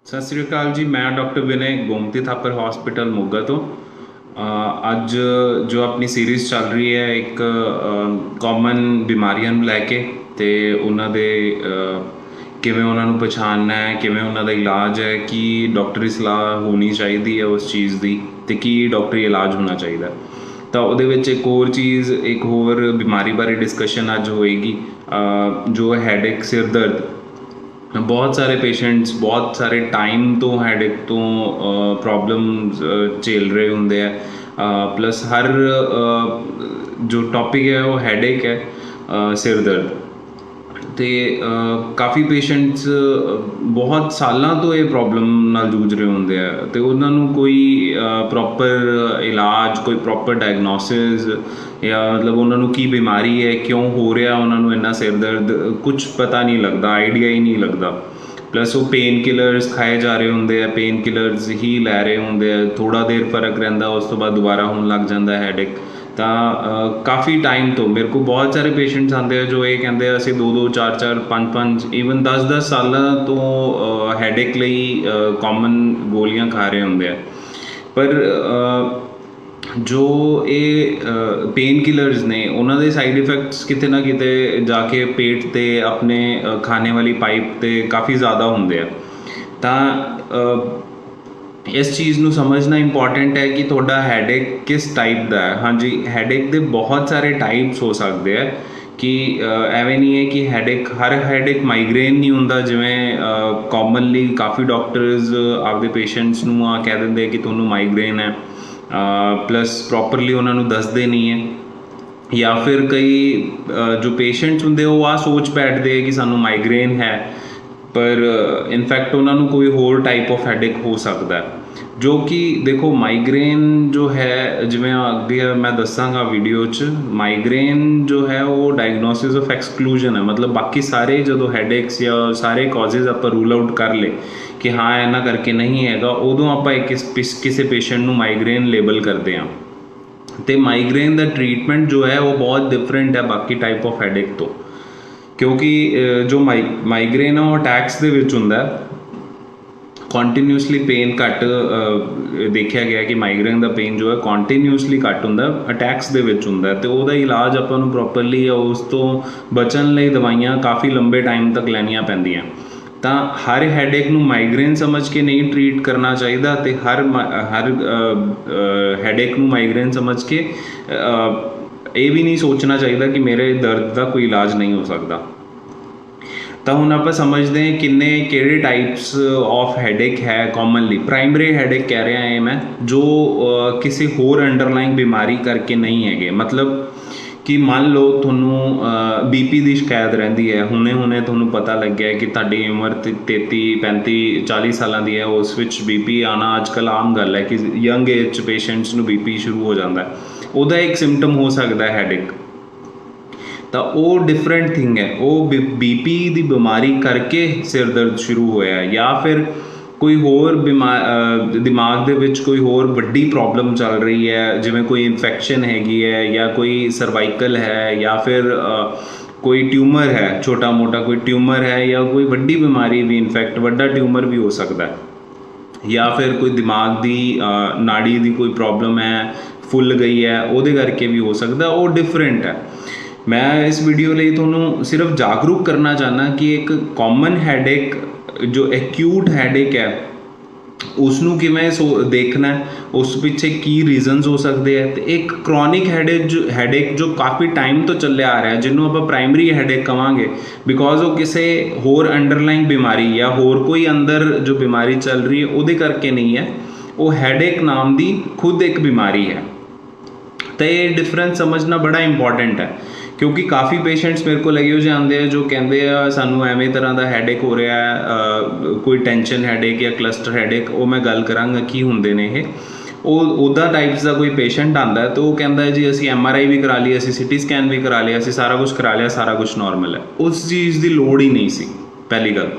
ਸਤਿ ਸ਼੍ਰੀ ਅਕਾਲ ਜੀ। ਮੈਂ ਡਾਕਟਰ ਵਿਨय ਗੋਮਤੀ ਥਾਪਰ ਹਸਪੀਟਲ ਮੋਗਾ ਤੋਂ ਅੱਜ ਜੋ ਆਪਣੀ ਸੀਰੀਜ਼ ਚੱਲ ਰਹੀ ਹੈ ਇੱਕ ਕਾਮਨ ਬਿਮਾਰੀਆਂ ਨੂੰ ਲੈ ਕੇ ਤੇ ਉਹਨਾਂ ਦੇ ਕਿਵੇਂ ਉਹਨਾਂ ਨੂੰ ਪਛਾਣਨਾ ਹੈ, ਕਿਵੇਂ ਉਹਨਾਂ ਦਾ ਇਲਾਜ ਹੈ, ਕੀ ਡਾਕਟਰੀ ਸਲਾਹ ਹੋਣੀ ਚਾਹੀਦੀ ਹੈ ਉਸ ਚੀਜ਼ ਦੀ ਤੇ ਕੀ ਡਾਕਟਰੀ ਇਲਾਜ ਹੋਣਾ ਚਾਹੀਦਾ। ਤਾਂ ਉਹਦੇ ਵਿੱਚ ਇੱਕ ਹੋਰ ਚੀਜ਼, ਇੱਕ ਹੋਰ ਬਿਮਾਰੀ ਬਾਰੇ ਡਿਸਕਸ਼ਨ ਅੱਜ ਹੋਏਗੀ ਜੋ ਹੈਡੇਕ, ਸਿਰ ਦਰਦ। ਬਹੁਤ ਸਾਰੇ ਪੇਸ਼ੈਂਟਸ ਬਹੁਤ ਸਾਰੇ ਟਾਈਮ ਤੋਂ ਹੈਡੇਕ ਤੋਂ ਪ੍ਰੋਬਲਮਸ ਝੇਲ ਰਹੇ ਹੁੰਦੇ ਆ। ਪਲੱਸ ਹਰ ਜੋ ਟੌਪਿਕ ਹੈ ਉਹ ਹੈਡੇਕ ਹੈ, ਸਿਰ ਦਰਦ। ਅਤੇ ਕਾਫੀ ਪੇਸ਼ੈਂਟਸ ਬਹੁਤ ਸਾਲਾਂ ਤੋਂ ਇਹ ਪ੍ਰੋਬਲਮ ਨਾਲ ਜੂਝ ਰਹੇ ਹੁੰਦੇ ਆ ਅਤੇ ਉਹਨਾਂ ਨੂੰ ਕੋਈ ਪ੍ਰੋਪਰ ਇਲਾਜ, ਕੋਈ ਪ੍ਰੋਪਰ ਡਾਇਗਨੋਸਿਸ ਜਾਂ ਮਤਲਬ ਉਹਨਾਂ ਨੂੰ ਕੀ ਬਿਮਾਰੀ ਹੈ, ਕਿਉਂ ਹੋ ਰਿਹਾ ਉਹਨਾਂ ਨੂੰ ਇੰਨਾ ਸਿਰ ਦਰਦ, ਕੁਛ ਪਤਾ ਨਹੀਂ ਲੱਗਦਾ, ਆਈਡੀਆ ਹੀ ਨਹੀਂ ਲੱਗਦਾ। ਪਲੱਸ ਉਹ ਪੇਨ ਕਿਲਰਸ ਖਾਏ ਜਾ ਰਹੇ ਹੁੰਦੇ ਆ, ਪੇਨ ਕਿਲਰਸ ਹੀ ਲੈ ਰਹੇ ਹੁੰਦੇ ਆ, ਥੋੜ੍ਹਾ ਦੇਰ ਫਰਕ ਰਹਿੰਦਾ, ਉਸ ਤੋਂ ਬਾਅਦ ਦੁਬਾਰਾ ਹੋਣ ਲੱਗ ਜਾਂਦਾ ਹੈਡੇਕ। ਤਾਂ ਕਾਫੀ ਟਾਈਮ ਤੋਂ ਮੇਰੇ ਕੋਲ ਬਹੁਤ ਸਾਰੇ ਪੇਸ਼ੈਂਟਸ ਆਉਂਦੇ ਆ ਜੋ ਇਹ ਕਹਿੰਦੇ ਆ ਅਸੀਂ 2-2, 4-4, 5-5, ਈਵਨ 10-10 ਸਾਲਾਂ ਤੋਂ ਹੈਡੇਕ ਲਈ ਕਾਮਨ ਗੋਲੀਆਂ ਖਾ ਰਹੇ ਹੁੰਦੇ ਆ। ਪਰ ਜੋ ਇਹ ਪੇਨ ਕਿਲਰਸ ਨੇ ਉਹਨਾਂ ਦੇ ਸਾਈਡ ਇਫੈਕਟਸ ਕਿਤੇ ਨਾ ਕਿਤੇ ਜਾ ਕੇ ਪੇਟ 'ਤੇ, ਆਪਣੇ ਖਾਣੇ ਵਾਲੀ ਪਾਈਪ 'ਤੇ ਕਾਫੀ ਜ਼ਿਆਦਾ ਹੁੰਦੇ ਆ। ਤਾਂ ਇਸ ਚੀਜ਼ ਨੂੰ ਸਮਝਣਾ ਇੰਪੋਰਟੈਂਟ ਹੈ ਕਿ ਤੁਹਾਡਾ ਹੈਡੇਕ ਕਿਸ ਟਾਈਪ ਦਾ ਹੈ। ਹਾਂਜੀ, ਹੈਡੇਕ ਦੇ ਬਹੁਤ ਸਾਰੇ ਟਾਈਪਸ ਹੋ ਸਕਦੇ ਆ ਕਿ ਐਵੇਂ ਨਹੀਂ ਹੈ ਕਿ ਹਰ ਹੈਡੇਕ ਮਾਈਗ੍ਰੇਨ ਨਹੀਂ ਹੁੰਦਾ। ਜਿਵੇਂ ਕਾਮਨਲੀ ਕਾਫੀ ਡਾਕਟਰਸ ਆਪਦੇ ਪੇਸ਼ੈਂਟਸ ਨੂੰ ਕਹਿ ਦਿੰਦੇ ਕਿ ਤੁਹਾਨੂੰ ਮਾਈਗ੍ਰੇਨ ਹੈ, ਪਲੱਸ ਪ੍ਰੋਪਰਲੀ ਉਹਨਾਂ ਨੂੰ ਦੱਸਦੇ ਨਹੀਂ ਹੈ। ਜਾਂ ਫਿਰ ਕਈ ਜੋ ਪੇਸ਼ੈਂਟਸ ਹੁੰਦੇ ਉਹ ਸੋਚ ਬੈਠਦੇ ਕਿ ਸਾਨੂੰ ਮਾਈਗ੍ਰੇਨ ਹੈ, ਪਰ ਇਨਫੈਕਟ ਉਹਨਾਂ ਨੂੰ ਕੋਈ ਹੋਰ ਟਾਈਪ ਆਫ ਹੈਡੇਕ ਹੋ ਸਕਦਾ। ਜੋ ਕਿ ਦੇਖੋ, ਮਾਈਗ੍ਰੇਨ ਜੋ ਹੈ, ਜਿਵੇਂ ਅੱਗੇ ਮੈਂ ਦੱਸਾਂਗਾ ਵੀਡੀਓ 'ਚ, ਮਾਈਗ੍ਰੇਨ ਜੋ ਹੈ ਉਹ ਡਾਇਗਨੋਸਿਸ ਆਫ ਐਕਸਕਲੂਜਨ ਹੈ। ਮਤਲਬ ਬਾਕੀ ਸਾਰੇ ਜਦੋਂ ਹੈਡੇਕਸ ਜਾਂ ਸਾਰੇ ਕਾਜ਼ਿਜ਼ ਆਪਾਂ ਰੂਲ ਆਊਟ ਕਰ ਲਏ ਕਿ ਹਾਂ ਇਹਨਾਂ ਕਰਕੇ ਨਹੀਂ ਹੈਗਾ, ਉਦੋਂ ਆਪਾਂ ਕਿਸੇ ਪੇਸ਼ੈਂਟ ਨੂੰ ਮਾਈਗ੍ਰੇਨ ਲੇਬਲ ਕਰਦੇ ਹਾਂ। ਅਤੇ ਮਾਈਗ੍ਰੇਨ ਦਾ ਟਰੀਟਮੈਂਟ ਜੋ ਹੈ ਉਹ ਬਹੁਤ ਡਿਫਰੈਂਟ ਹੈ ਬਾਕੀ ਟਾਈਪ ਆਫ ਹੈਡੇਕ ਤੋਂ, ਕਿਉਂਕਿ ਜੋ ਮਾਈਗ੍ਰੇਨ ਆ ਉਹ ਅਟੈਕਸ ਦੇ ਵਿੱਚ ਹੁੰਦਾ। ਕੰਟੀਨਿਊਸਲੀ ਪੇਨ ਘੱਟ ਦੇਖਿਆ ਗਿਆ ਕਿ ਮਾਈਗ੍ਰੇਨ ਦਾ ਪੇਨ ਜੋ ਹੈ ਕੰਟੀਨਿਊਸਲੀ ਘੱਟ ਹੁੰਦਾ, ਅਟੈਕਸ ਦੇ ਵਿੱਚ ਹੁੰਦਾ। ਅਤੇ ਉਹਦਾ ਇਲਾਜ ਆਪਾਂ ਨੂੰ ਪ੍ਰੋਪਰਲੀ ਉਸ ਤੋਂ ਬਚਣ ਲਈ ਦਵਾਈਆਂ ਕਾਫੀ ਲੰਬੇ ਟਾਈਮ ਤੱਕ ਲੈਣੀਆਂ ਪੈਂਦੀਆਂ। ਤਾਂ ਹਰ ਹੈਡੇਕ ਨੂੰ ਮਾਈਗ੍ਰੇਨ ਸਮਝ ਕੇ ਨਹੀਂ ਟਰੀਟ ਕਰਨਾ ਚਾਹੀਦਾ ਅਤੇ ਹਰ ਹੈਡੇਕ ਨੂੰ ਮਾਈਗ੍ਰੇਨ ਸਮਝ ਕੇ ਇਹ ਵੀ ਨਹੀਂ ਸੋਚਣਾ ਚਾਹੀਦਾ ਕਿ ਮੇਰੇ ਦਰਦ ਦਾ ਕੋਈ ਇਲਾਜ ਨਹੀਂ ਹੋ ਸਕਦਾ। ਤਾਂ ਹੁਣ ਆਪਾਂ ਸਮਝਦੇ ਹਾਂ ਕਿਹੜੇ ਟਾਈਪਸ ਆਫ ਹੈਡੇਕ ਹੈ ਕਾਮਨਲੀ। ਪ੍ਰਾਇਮਰੀ ਹੈਡੇਕ ਕਹਿ ਰਿਹਾ ਇਹ ਮੈਂ, ਜੋ ਕਿਸੇ ਹੋਰ ਅੰਡਰਲਾਈਨ ਬਿਮਾਰੀ ਕਰਕੇ ਨਹੀਂ ਹੈਗੇ। ਮਤਲਬ ਕਿ ਮੰਨ ਲਓ ਤੁਹਾਨੂੰ BP ਦੀ ਸ਼ਿਕਾਇਤ ਰਹਿੰਦੀ ਹੈ, ਹੁਣੇ ਤੁਹਾਨੂੰ ਪਤਾ ਲੱਗਿਆ ਕਿ ਤੁਹਾਡੀ ਉਮਰ 33, 35, 40 ਸਾਲਾਂ ਦੀ ਹੈ, ਉਸ ਵਿੱਚ BP ਆਉਣਾ ਅੱਜ ਕੱਲ੍ਹ ਆਮ ਗੱਲ ਹੈ ਕਿ ਯੰਗ ਏਜ 'ਚ ਪੇਸ਼ੈਂਟਸ ਨੂੰ BP ਸ਼ੁਰੂ ਹੋ ਜਾਂਦਾ। ਉਹਦਾ ਇੱਕ ਸਿੰਪਟਮ ਹੋ ਸਕਦਾ ਹੈਡੇਕ। ਤਾਂ ਉਹ ਡਿਫਰੈਂਟ ਥਿੰਗ ਹੈ, ਉਹ BP ਦੀ ਬਿਮਾਰੀ ਕਰਕੇ ਸਿਰ ਦਰਦ ਸ਼ੁਰੂ ਹੋਇਆ, ਜਾਂ ਫਿਰ ਕੋਈ ਹੋਰ ਦਿਮਾਗ ਦੇ ਵਿੱਚ ਕੋਈ ਹੋਰ ਵੱਡੀ ਪ੍ਰੋਬਲਮ ਚੱਲ ਰਹੀ ਹੈ, ਜਿਵੇਂ ਕੋਈ ਇਨਫੈਕਸ਼ਨ ਹੈਗੀ ਹੈ, ਜਾਂ ਕੋਈ ਸਰਵਾਈਕਲ ਹੈ, ਜਾਂ ਫਿਰ ਕੋਈ ਟਿਊਮਰ ਹੈ, ਛੋਟਾ ਮੋਟਾ ਕੋਈ ਟਿਊਮਰ ਹੈ, ਜਾਂ ਕੋਈ ਵੱਡੀ ਬਿਮਾਰੀ ਵੀ, ਇਨਫੈਕਟ ਵੱਡਾ ਟਿਊਮਰ ਵੀ ਹੋ ਸਕਦਾ, ਜਾਂ ਫਿਰ ਕੋਈ ਦਿਮਾਗ ਦੀ ਨਾੜੀ ਦੀ ਕੋਈ ਪ੍ਰੋਬਲਮ ਹੈ, ਫੁੱਲ ਗਈ ਹੈ, ਉਹਦੇ ਕਰਕੇ ਵੀ ਹੋ ਸਕਦਾ। ਉਹ ਡਿਫਰੈਂਟ ਹੈ। ਮੈਂ ਇਸ ਵੀਡੀਓ ਲਈ ਤੁਹਾਨੂੰ ਸਿਰਫ ਜਾਗਰੂਕ ਕਰਨਾ ਚਾਹੁੰਦਾ ਕਿ ਇੱਕ ਕਾਮਨ ਹੈਡੇਕ, ਜੋ ਐਕਿਊਟ ਹੈਡੇਕ ਹੈ, ਉਸ ਨੂੰ ਕਿਵੇਂ ਦੇਖਣਾ, ਉਸ ਪਿੱਛੇ ਕੀ ਰੀਜ਼ਨਸ ਹੋ ਸਕਦੇ ਹੈ। ਅਤੇ ਇੱਕ ਕ੍ਰੋਨਿਕ ਹੈਡੇਕ ਜੋ ਕਾਫੀ ਟਾਈਮ ਤੋਂ ਚੱਲਿਆ ਆ ਰਿਹਾ, ਜਿਹਨੂੰ ਆਪਾਂ ਪ੍ਰਾਇਮਰੀ ਹੈਡੇਕ ਕਹਾਂਗੇ, ਬਿਕੋਜ਼ ਉਹ ਕਿਸੇ ਹੋਰ ਅੰਡਰਲਾਈਨ ਬਿਮਾਰੀ ਜਾਂ ਹੋਰ ਕੋਈ ਅੰਦਰ ਜੋ ਬਿਮਾਰੀ ਚੱਲ ਰਹੀ ਹੈ ਉਹਦੇ ਕਰਕੇ ਨਹੀਂ ਹੈ, ਉਹ ਹੈਡੇਕ ਨਾਮ ਦੀ ਖੁਦ ਇੱਕ ਬਿਮਾਰੀ ਹੈ। ਤਾਂ ਇਹ ਡਿਫਰੈਂਸ ਸਮਝਣਾ ਬੜਾ ਇੰਪੋਰਟੈਂਟ ਹੈ, ਕਿਉਂਕਿ ਕਾਫੀ ਪੇਸ਼ੈਂਟਸ ਮੇਰੇ ਕੋਲ ਇਹੋ ਜਿਹੇ ਆਉਂਦੇ ਆ ਜੋ ਕਹਿੰਦੇ ਆ ਸਾਨੂੰ ਐਵੇਂ ਤਰ੍ਹਾਂ ਦਾ ਹੈਡੇਕ ਹੋ ਰਿਹਾ ਹੈ, ਕੋਈ ਟੈਨਸ਼ਨ ਹੈਡੇਕ ਜਾਂ ਕਲਸਟਰ ਹੈਡੇਕ। ਉਹ ਮੈਂ ਗੱਲ ਕਰਾਂਗਾ ਕੀ ਹੁੰਦੇ ਨੇ ਇਹ। ਉੱਦਾਂ ਟਾਈਪਸ ਦਾ ਕੋਈ ਪੇਸ਼ੈਂਟ ਆਉਂਦਾ ਤਾਂ ਉਹ ਕਹਿੰਦਾ ਹੈ ਜੀ ਅਸੀਂ MRI ਵੀ ਕਰਾ ਲਈ, ਅਸੀਂ CT ਸਕੈਨ ਵੀ ਕਰਾ ਲਿਆ, ਅਸੀਂ ਸਾਰਾ ਕੁਛ ਕਰਾ ਲਿਆ, ਸਾਰਾ ਕੁਛ ਨੋਰਮਲ ਹੈ। ਉਸ ਚੀਜ਼ ਦੀ ਲੋੜ ਹੀ ਨਹੀਂ ਸੀ। ਪਹਿਲੀ ਗੱਲ,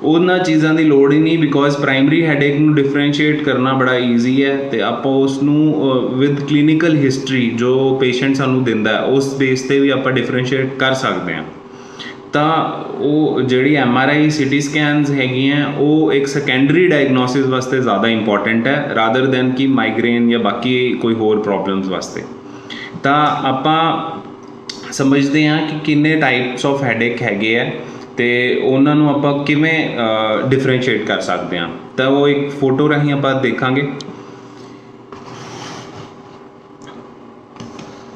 ਉਹਨਾਂ ਚੀਜ਼ਾਂ ਦੀ ਲੋੜ ਹੀ ਨਹੀਂ, ਬਿਕੋਜ਼ ਪ੍ਰਾਇਮਰੀ ਹੈਡੇਕ ਨੂੰ ਡਿਫਰੈਂਸ਼ੀਏਟ ਕਰਨਾ ਬੜਾ ਈਜ਼ੀ ਹੈ। ਅਤੇ ਆਪਾਂ ਉਸ ਨੂੰ ਵਿਦ ਕਲੀਨਿਕਲ ਹਿਸਟਰੀ ਜੋ ਪੇਸ਼ੈਂਟ ਸਾਨੂੰ ਦਿੰਦਾ, ਉਸ ਬੇਸ 'ਤੇ ਵੀ ਆਪਾਂ ਡਿਫਰੈਂਸ਼ੀਏਟ ਕਰ ਸਕਦੇ ਹਾਂ। ਤਾਂ ਉਹ ਜਿਹੜੀ MRI ਸਿਟੀ ਸਕੈਨਸ ਹੈਗੀਆਂ ਉਹ ਇੱਕ ਸੈਕੰਡਰੀ ਡਾਇਗਨੋਸਿਸ ਵਾਸਤੇ ਜ਼ਿਆਦਾ ਇੰਪੋਰਟੈਂਟ ਹੈ ਰਾਦਰ ਦੈਨ ਕਿ ਮਾਈਗ੍ਰੇਨ ਜਾਂ ਬਾਕੀ ਕੋਈ ਹੋਰ ਪ੍ਰੋਬਲਮਸ ਵਾਸਤੇ। ਤਾਂ ਆਪਾਂ ਸਮਝਦੇ ਹਾਂ ਕਿ ਕਿੰਨੇ ਟਾਈਪਸ ਆਫ ਹੈਡੇਕ ਹੈਗੇ ਆ ਅਤੇ ਉਹਨਾਂ ਨੂੰ ਆਪਾਂ ਕਿਵੇਂ ਡਿਫਰੈਂਸ਼ੀਏਟ ਕਰ ਸਕਦੇ ਹਾਂ। ਤਾਂ ਉਹ ਇੱਕ ਫੋਟੋ ਰਾਹੀਂ ਆਪਾਂ ਦੇਖਾਂਗੇ।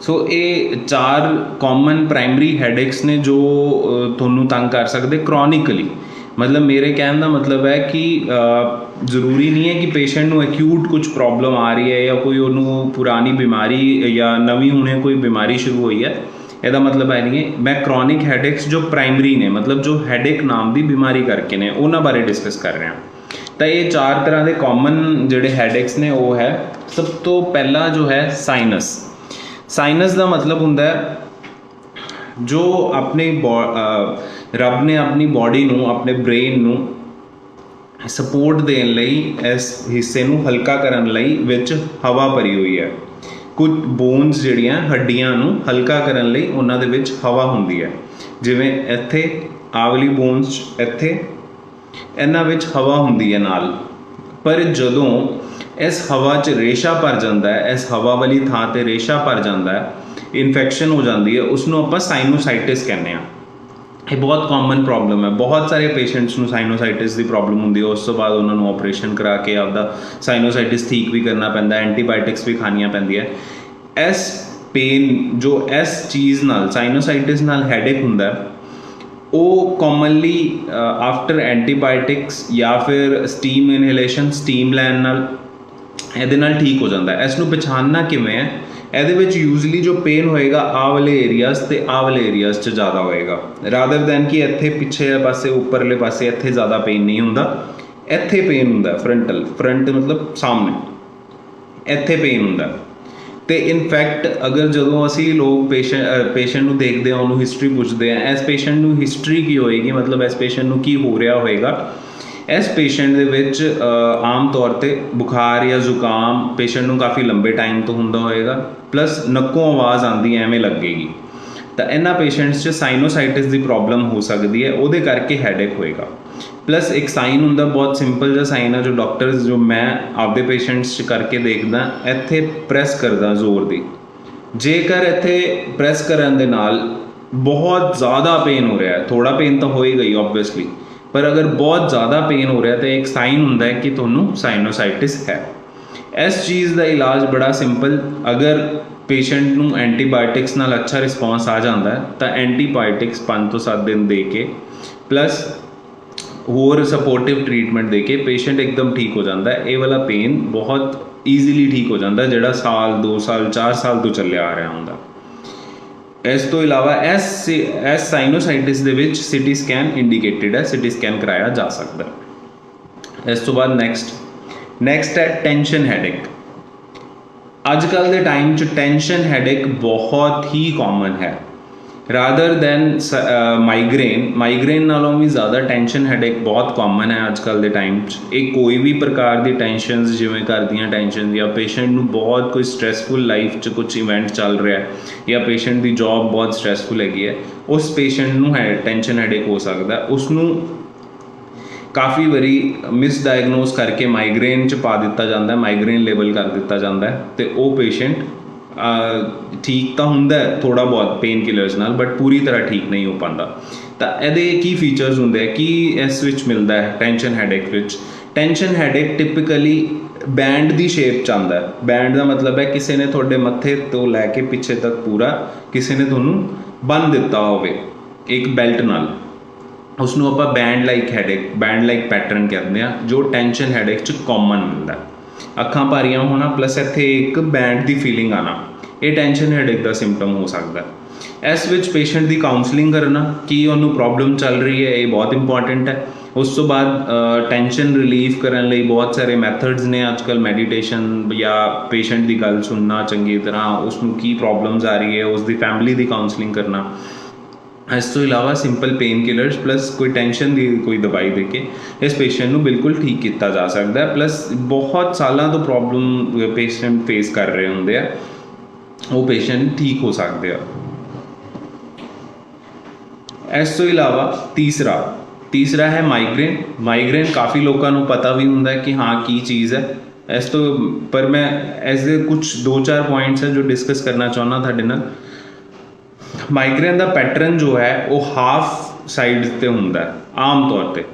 ਸੋ ਇਹ 4 ਕਾਮਨ ਪ੍ਰਾਇਮਰੀ ਹੈਡੇਕਸ ਨੇ ਜੋ ਤੁਹਾਨੂੰ ਤੰਗ ਕਰ ਸਕਦੇ ਕ੍ਰੋਨਿਕਲੀ। ਮਤਲਬ ਮੇਰੇ ਕਹਿਣ ਦਾ ਮਤਲਬ ਹੈ ਕਿ ਜ਼ਰੂਰੀ ਨਹੀਂ ਹੈ ਕਿ ਪੇਸ਼ੈਂਟ ਨੂੰ ਐਕਿਊਟ ਕੁਝ ਪ੍ਰੋਬਲਮ ਆ ਰਹੀ ਹੈ ਜਾਂ ਕੋਈ ਉਹਨੂੰ ਪੁਰਾਣੀ ਬਿਮਾਰੀ ਜਾਂ ਨਵੀਂ ਹੁਣੇ ਕੋਈ ਬਿਮਾਰੀ ਸ਼ੁਰੂ ਹੋਈ ਹੈ, ਇਹਦਾ ਮਤਲਬ ਇਹ ਨਹੀਂ ਹੈ। ਮੈਂ ਕ੍ਰੋਨਿਕ ਹੈਡੇਕਸ ਜੋ ਪ੍ਰਾਇਮਰੀ ਨੇ, ਮਤਲਬ ਜੋ ਹੈਡੇਕ ਨਾਮ ਦੀ ਬਿਮਾਰੀ ਕਰਕੇ ਨੇ, ਉਹਨਾਂ ਬਾਰੇ ਡਿਸਕਸ ਕਰ ਰਿਹਾ। ਤਾਂ ਇਹ 4 ਤਰ੍ਹਾਂ ਦੇ ਕਾਮਨ ਜਿਹੜੇ ਹੈਡੇਕਸ ਨੇ ਉਹ ਹੈ, ਸਭ ਤੋਂ ਪਹਿਲਾ ਜੋ ਹੈ ਸਾਈਨਸ। ਸਾਈਨਸ ਦਾ ਮਤਲਬ ਹੁੰਦਾ ਹੈ ਜੋ ਆਪਣੀ ਰੱਬ ਨੇ ਆਪਣੀ ਬੋਡੀ ਨੂੰ, ਆਪਣੇ ਬ੍ਰੇਨ ਨੂੰ ਸਪੋਰਟ ਦੇਣ ਲਈ, ਇਸ ਹਿੱਸੇ ਨੂੰ ਹਲਕਾ ਕਰਨ ਲਈ ਵਿੱਚ ਹਵਾ ਭਰੀ ਹੋਈ ਹੈ। ਕੁਝ ਬੋਨਸ ਜਿਹੜੀਆਂ ਹੱਡੀਆਂ ਨੂੰ ਹਲਕਾ ਕਰਨ ਲਈ ਉਹਨਾਂ ਦੇ ਵਿੱਚ ਹਵਾ ਹੁੰਦੀ ਹੈ। ਜਿਵੇਂ ਇੱਥੇ ਆਹ ਵਾਲੀ ਬੋਨਸ, ਇੱਥੇ ਇਹਨਾਂ ਵਿੱਚ ਹਵਾ ਹੁੰਦੀ ਹੈ ਨਾਲ। ਪਰ ਜਦੋਂ ਇਸ ਹਵਾ 'ਚ ਰੇਸ਼ਾ ਭਰ ਜਾਂਦਾ ਹੈ, ਇਸ ਹਵਾ ਵਾਲੀ ਥਾਂ 'ਤੇ ਰੇਸ਼ਾ ਭਰ ਜਾਂਦਾ ਹੈ, ਇਨਫੈਕਸ਼ਨ ਹੋ ਜਾਂਦੀ ਹੈ, ਉਸਨੂੰ ਆਪਾਂ ਸਾਈਨੋਸਾਈਟਿਸ ਕਹਿੰਦੇ ਹਾਂ। ਇਹ ਬਹੁਤ ਕਾਮਨ ਪ੍ਰੋਬਲਮ ਹੈ। ਬਹੁਤ ਸਾਰੇ ਪੇਸ਼ੈਂਟਸ ਨੂੰ ਸਾਈਨੋਸਾਈਟਿਸ ਦੀ ਪ੍ਰੋਬਲਮ ਹੁੰਦੀ ਹੈ। ਉਸ ਤੋਂ ਬਾਅਦ ਉਹਨਾਂ ਨੂੰ ਆਪਰੇਸ਼ਨ ਕਰਾ ਕੇ ਆਪਦਾ ਸਾਈਨੋਸਾਈਟਿਸ ਠੀਕ ਵੀ ਕਰਨਾ ਪੈਂਦਾ, ਐਂਟੀਬਾਇਓਟਿਕਸ ਵੀ ਖਾਣੀਆਂ ਪੈਂਦੀਆਂ। ਇਸ ਪੇਨ ਜੋ ਇਸ ਚੀਜ਼ ਨਾਲ, ਸਾਈਨੋਸਾਈਟਿਸ ਨਾਲ ਹੈਡੇਕ ਹੁੰਦਾ, ਉਹ ਕਾਮਨਲੀ ਆਫਟਰ ਐਂਟੀਬਾਇਓਟਿਕਸ ਜਾਂ ਫਿਰ ਸਟੀਮ ਇਨਹੇਲੇਸ਼ਨ, ਸਟੀਮ ਲੈਣ ਨਾਲ ਇਹਦੇ ਨਾਲ ਠੀਕ ਹੋ ਜਾਂਦਾ। ਇਸ ਨੂੰ ਪਛਾਣਨਾ ਕਿਵੇਂ ਹੈ? ਇਹਦੇ ਵਿੱਚ ਯੂਜ਼ਲੀ ਜੋ ਪੇਨ ਹੋਏਗਾ ਆਹ ਵਾਲੇ ਏਰੀਆਜ਼ ਅਤੇ ਆਹ ਵਾਲੇ ਏਰੀਆਜ਼ 'ਚ ਜ਼ਿਆਦਾ ਹੋਏਗਾ, ਰਾਦਰ ਦੈਨ ਕਿ ਇੱਥੇ ਪਿੱਛੇ ਪਾਸੇ, ਉੱਪਰਲੇ ਪਾਸੇ ਇੱਥੇ ਜ਼ਿਆਦਾ ਪੇਨ ਨਹੀਂ ਹੁੰਦਾ। ਇੱਥੇ ਪੇਨ ਹੁੰਦਾ, ਫਰੰਟ ਮਤਲਬ ਸਾਹਮਣੇ, ਇੱਥੇ ਪੇਨ ਹੁੰਦਾ। ਅਤੇ ਇਨਫੈਕਟ ਅਗਰ ਜਦੋਂ ਅਸੀਂ ਲੋਕ ਪੇਸ਼ੈਂਟ ਨੂੰ ਦੇਖਦੇ ਹਾਂ, ਉਹਨੂੰ ਹਿਸਟਰੀ ਪੁੱਛਦੇ ਹਾਂ, ਇਸ ਪੇਸ਼ੈਂਟ ਨੂੰ ਹਿਸਟਰੀ ਕੀ ਹੋਏਗੀ, ਮਤਲਬ ਇਸ ਪੇਸ਼ੈਂਟ ਨੂੰ ਕੀ ਹੋ ਰਿਹਾ ਹੋਏਗਾ, ਇਸ ਪੇਸ਼ੈਂਟ ਦੇ ਵਿੱਚ ਆਮ ਤੌਰ 'ਤੇ ਬੁਖਾਰ ਜਾਂ ਜ਼ੁਕਾਮ ਪੇਸ਼ੈਂਟ ਨੂੰ ਕਾਫੀ ਲੰਬੇ ਟਾਈਮ ਤੋਂ ਹੁੰਦਾ ਹੋਏਗਾ, ਪਲੱਸ ਨੱਕੋਂ ਆਵਾਜ਼ ਆਉਂਦੀ ਐਵੇਂ ਲੱਗੇਗੀ। ਤਾਂ ਇਹਨਾਂ ਪੇਸ਼ੈਂਟਸ 'ਚ ਸਾਈਨੋਸਾਈਟਿਸ ਦੀ ਪ੍ਰੋਬਲਮ ਹੋ ਸਕਦੀ ਹੈ, ਉਹਦੇ ਕਰਕੇ ਹੈਡੇਕ ਹੋਏਗਾ। ਪਲੱਸ ਇੱਕ ਸਾਈਨ ਹੁੰਦਾ, ਬਹੁਤ ਸਿੰਪਲ ਜਿਹਾ ਸਾਈਨ ਹੈ, ਜੋ ਡਾਕਟਰਸ, ਜੋ ਮੈਂ ਆਪਦੇ ਪੇਸ਼ੈਂਟਸ 'ਚ ਕਰਕੇ ਦੇਖਦਾ, ਇੱਥੇ ਪ੍ਰੈਸ ਕਰਦਾ ਜ਼ੋਰ ਦੀ। ਜੇਕਰ ਇੱਥੇ ਪ੍ਰੈਸ ਕਰਨ ਦੇ ਨਾਲ ਬਹੁਤ ਜ਼ਿਆਦਾ ਪੇਨ ਹੋ ਰਿਹਾ ਹੈ, ਥੋੜਾ ਪੇਨ ਤਾਂ ਹੋਏਗਾ ਹੀ ਓਬਵੀਅਸਲੀ, ਪਰ ਅਗਰ ਬਹੁਤ ਜ਼ਿਆਦਾ ਪੇਨ ਹੋ ਰਿਹਾ ਤਾਂ ਇੱਕ ਸਾਈਨ ਹੁੰਦਾ ਹੈ ਕਿ ਤੁਹਾਨੂੰ ਸਾਈਨੋਸਾਈਟਿਸ ਹੈ। ਇਸ ਚੀਜ਼ ਦਾ ਇਲਾਜ ਬੜਾ ਸਿੰਪਲ, ਅਗਰ ਪੇਸ਼ੈਂਟ ਨੂੰ ਐਂਟੀਬਾਇਓਟਿਕਸ ਨਾਲ ਅੱਛਾ ਰਿਸਪੌਂਸ ਆ ਜਾਂਦਾ ਤਾਂ ਐਂਟੀਬਾਇਓਟਿਕਸ 5 ਤੋਂ 7 ਦਿਨ ਦੇ ਕੇ ਪਲੱਸ ਹੋਰ ਸਪੋਰਟਿਵ ਟਰੀਟਮੈਂਟ ਦੇ ਕੇ ਪੇਸ਼ੈਂਟ ਇੱਕਦਮ ਠੀਕ ਹੋ ਜਾਂਦਾ। ਇਹ ਵਾਲਾ ਪੇਨ ਬਹੁਤ ਈਜ਼ੀਲੀ ਠੀਕ ਹੋ ਜਾਂਦਾ, ਜਿਹੜਾ ਸਾਲ, 2 ਸਾਲ, 4 ਸਾਲ ਤੋਂ ਚੱਲਿਆ ਆ ਰਿਹਾ ਹੁੰਦਾ। ਇਸ ਤੋਂ ਇਲਾਵਾ ਇਸ ਸਾਈਨੋਸਾਈਟਿਸ ਦੇ ਵਿੱਚ ਸਿਟੀ ਸਕੈਨ ਇੰਡੀਕੇਟਿਡ ਹੈ, ਸਿਟੀ ਸਕੈਨ ਕਰਾਇਆ ਜਾ ਸਕਦਾ। ਇਸ ਤੋਂ ਬਾਅਦ ਨੈਕਸਟ ਹੈ ਟੈਂਸ਼ਨ ਹੈਡੇਕ। ਅੱਜ ਕੱਲ੍ਹ ਦੇ ਟਾਈਮ 'ਚ ਟੈਂਸ਼ਨ ਹੈਡੇਕ ਬਹੁਤ ਹੀ ਕਾਮਨ ਹੈ, ਰਾਦਰ ਦੈਨ ਮਾਈਗ੍ਰੇਨ ਨਾਲੋਂ ਵੀ ਜ਼ਿਆਦਾ ਟੈਂਸ਼ਨ ਹੈਡੇਕ ਬਹੁਤ ਕਾਮਨ ਹੈ ਅੱਜ ਕੱਲ੍ਹ ਦੇ ਟਾਈਮ 'ਚ। ਇਹ ਕੋਈ ਵੀ ਪ੍ਰਕਾਰ ਦੀ ਟੈਨਸ਼ਨਸ, ਜਿਵੇਂ ਘਰ ਦੀਆਂ ਟੈਨਸ਼ਨ, ਜਾਂ ਪੇਸ਼ੈਂਟ ਨੂੰ ਬਹੁਤ ਕੋਈ ਸਟ੍ਰੈਸਫੁਲ ਲਾਈਫ 'ਚ ਕੁਝ ਇਵੈਂਟ ਚੱਲ ਰਿਹਾ ਜਾਂ ਪੇਸ਼ੈਂਟ ਦੀ ਜੌਬ ਬਹੁਤ ਸਟ੍ਰੈਸਫੁਲ ਹੈਗੀ ਹੈ, ਉਸ ਪੇਸ਼ੈਂਟ ਨੂੰ ਟੈਂਸ਼ਨ ਹੈਡੇਕ ਹੋ ਸਕਦਾ। ਉਸਨੂੰ ਕਾਫੀ ਵਾਰੀ ਮਿਸਡਾਇਗਨੋਸ ਕਰਕੇ ਮਾਈਗ੍ਰੇਨ 'ਚ ਪਾ ਦਿੱਤਾ ਜਾਂਦਾ, ਮਾਈਗ੍ਰੇਨ ਲੇਬਲ ਕਰ ਦਿੱਤਾ ਜਾਂਦਾ, ਅਤੇ ਉਹ ਪੇਸ਼ੈਂਟ ਠੀਕ ਤਾਂ ਹੁੰਦਾ ਥੋੜ੍ਹਾ ਬਹੁਤ ਪੇਨ ਕਿਲਰਸ ਨਾਲ, ਬਟ ਪੂਰੀ ਤਰ੍ਹਾਂ ਠੀਕ ਨਹੀਂ ਹੋ ਪਾਉਂਦਾ। ਤਾਂ ਇਹਦੇ ਕੀ ਫੀਚਰਸ ਹੁੰਦੇ ਆ, ਕੀ ਇਸ ਵਿੱਚ ਮਿਲਦਾ ਹੈ ਟੈਂਸ਼ਨ ਹੈਡੇਕ ਵਿੱਚ? ਟੈਂਸ਼ਨ ਹੈਡੇਕ ਟਿਪੀਕਲੀ ਬੈਂਡ ਦੀ ਸ਼ੇਪ 'ਚ ਆਉਂਦਾ ਹੈ। ਬੈਂਡ ਦਾ ਮਤਲਬ ਹੈ ਕਿਸੇ ਨੇ ਤੁਹਾਡੇ ਮੱਥੇ ਤੋਂ ਲੈ ਕੇ ਪਿੱਛੇ ਤੱਕ ਪੂਰਾ ਕਿਸੇ ਨੇ ਤੁਹਾਨੂੰ ਬੰਨ੍ਹ ਦਿੱਤਾ ਹੋਵੇ ਇੱਕ ਬੈਲਟ ਨਾਲ, ਉਸਨੂੰ ਆਪਾਂ ਬੈਂਡ ਲਾਈਕ ਪੈਟਰਨ ਕਹਿੰਦੇ ਹਾਂ, ਜੋ ਟੈਂਸ਼ਨ ਹੈਡੇਕ 'ਚ ਕਾਮਨ ਮਿਲਦਾ। ਅੱਖਾਂ ਭਾਰੀਆਂ ਹੋਣਾ ਪਲੱਸ ਇੱਥੇ ਇੱਕ ਬੈਂਡ ਦੀ ਫੀਲਿੰਗ ਆਉਣਾ, ਇਹ ਟੈਂਸ਼ਨ ਹੈਡੇਕ ਦਾ ਸਿੰਪਟਮ ਹੋ ਸਕਦਾ। ਇਸ ਵਿੱਚ ਪੇਸ਼ੈਂਟ ਦੀ ਕਾਉਂਸਲਿੰਗ ਕਰਨਾ, ਕੀ ਉਹਨੂੰ ਪ੍ਰੋਬਲਮ ਚੱਲ ਰਹੀ ਹੈ, ਇਹ ਬਹੁਤ ਇੰਪੋਰਟੈਂਟ ਹੈ। ਉਸ ਤੋਂ ਬਾਅਦ ਟੈਂਸ਼ਨ ਰਿਲੀਫ ਕਰਨ ਲਈ ਬਹੁਤ ਸਾਰੇ ਮੈਥਡਸ ਨੇ ਅੱਜ ਕੱਲ੍ਹ, ਮੈਡੀਟੇਸ਼ਨ ਜਾਂ ਪੇਸ਼ੈਂਟ ਦੀ ਗੱਲ ਸੁਣਨਾ ਚੰਗੀ ਤਰ੍ਹਾਂ, ਉਸਨੂੰ ਕੀ ਪ੍ਰੋਬਲਮਸ ਆ ਰਹੀ ਹੈ, ਉਸਦੀ ਫੈਮਿਲੀ ਦੀ ਕਾਉਂਸਲਿੰਗ ਕਰਨਾ। ਇਸ ਤੋਂ ਇਲਾਵਾ ਸਿੰਪਲ ਪੇਨ ਕਿਲਰਸ ਪਲੱਸ ਕੋਈ ਟੈਂਸ਼ਨ ਦੀ ਕੋਈ ਦਵਾਈ ਦੇ ਕੇ ਇਸ ਪੇਸ਼ੈਂਟ ਨੂੰ ਬਿਲਕੁਲ ਠੀਕ ਕੀਤਾ ਜਾ ਸਕਦਾ। ਪਲੱਸ ਬਹੁਤ ਸਾਲਾਂ ਤੋਂ ਪ੍ਰੋਬਲਮ ਪੇਸ਼ੈਂਟ ਫੇਸ ਕਰ ਰਹੇ ਹੁੰਦੇ ਆ, ਉਹ ਪੇਸ਼ੈਂਟ ਠੀਕ ਹੋ ਸਕਦੇ ਆ। ਇਸ ਤੋਂ ਇਲਾਵਾ ਤੀਸਰਾ ਹੈ ਮਾਈਗ੍ਰੇਨ ਕਾफ़ी ਲੋਕਾਂ ਨੂੰ ਪਤਾ ਵੀ ਹੁੰਦਾ ਕਿ ਹਾਂ ਕੀ ਚੀज़ ਹੈ ਇਸ ਤੋਂ ਪਰ ਮੈਂ ਇਸ ਦੇ ਕੁਝ 2-4 ਪੁਆਇੰਟਸ ਹੈ ਜੋ ਡਿਸਕਸ ਕਰਨਾ ਚਾਹੁੰਦਾ ਤੁਹਾਡੇ ਨਾਲ। ਮਾਈਗ੍ਰੇਨ ਦਾ ਪੈਟਰਨ ਜੋ ਹੈ ਉਹ ਹਾਫ ਸਾਈਡ 'ਤੇ ਹੁੰਦਾ ਆਮ ਤੌਰ 'ਤੇ,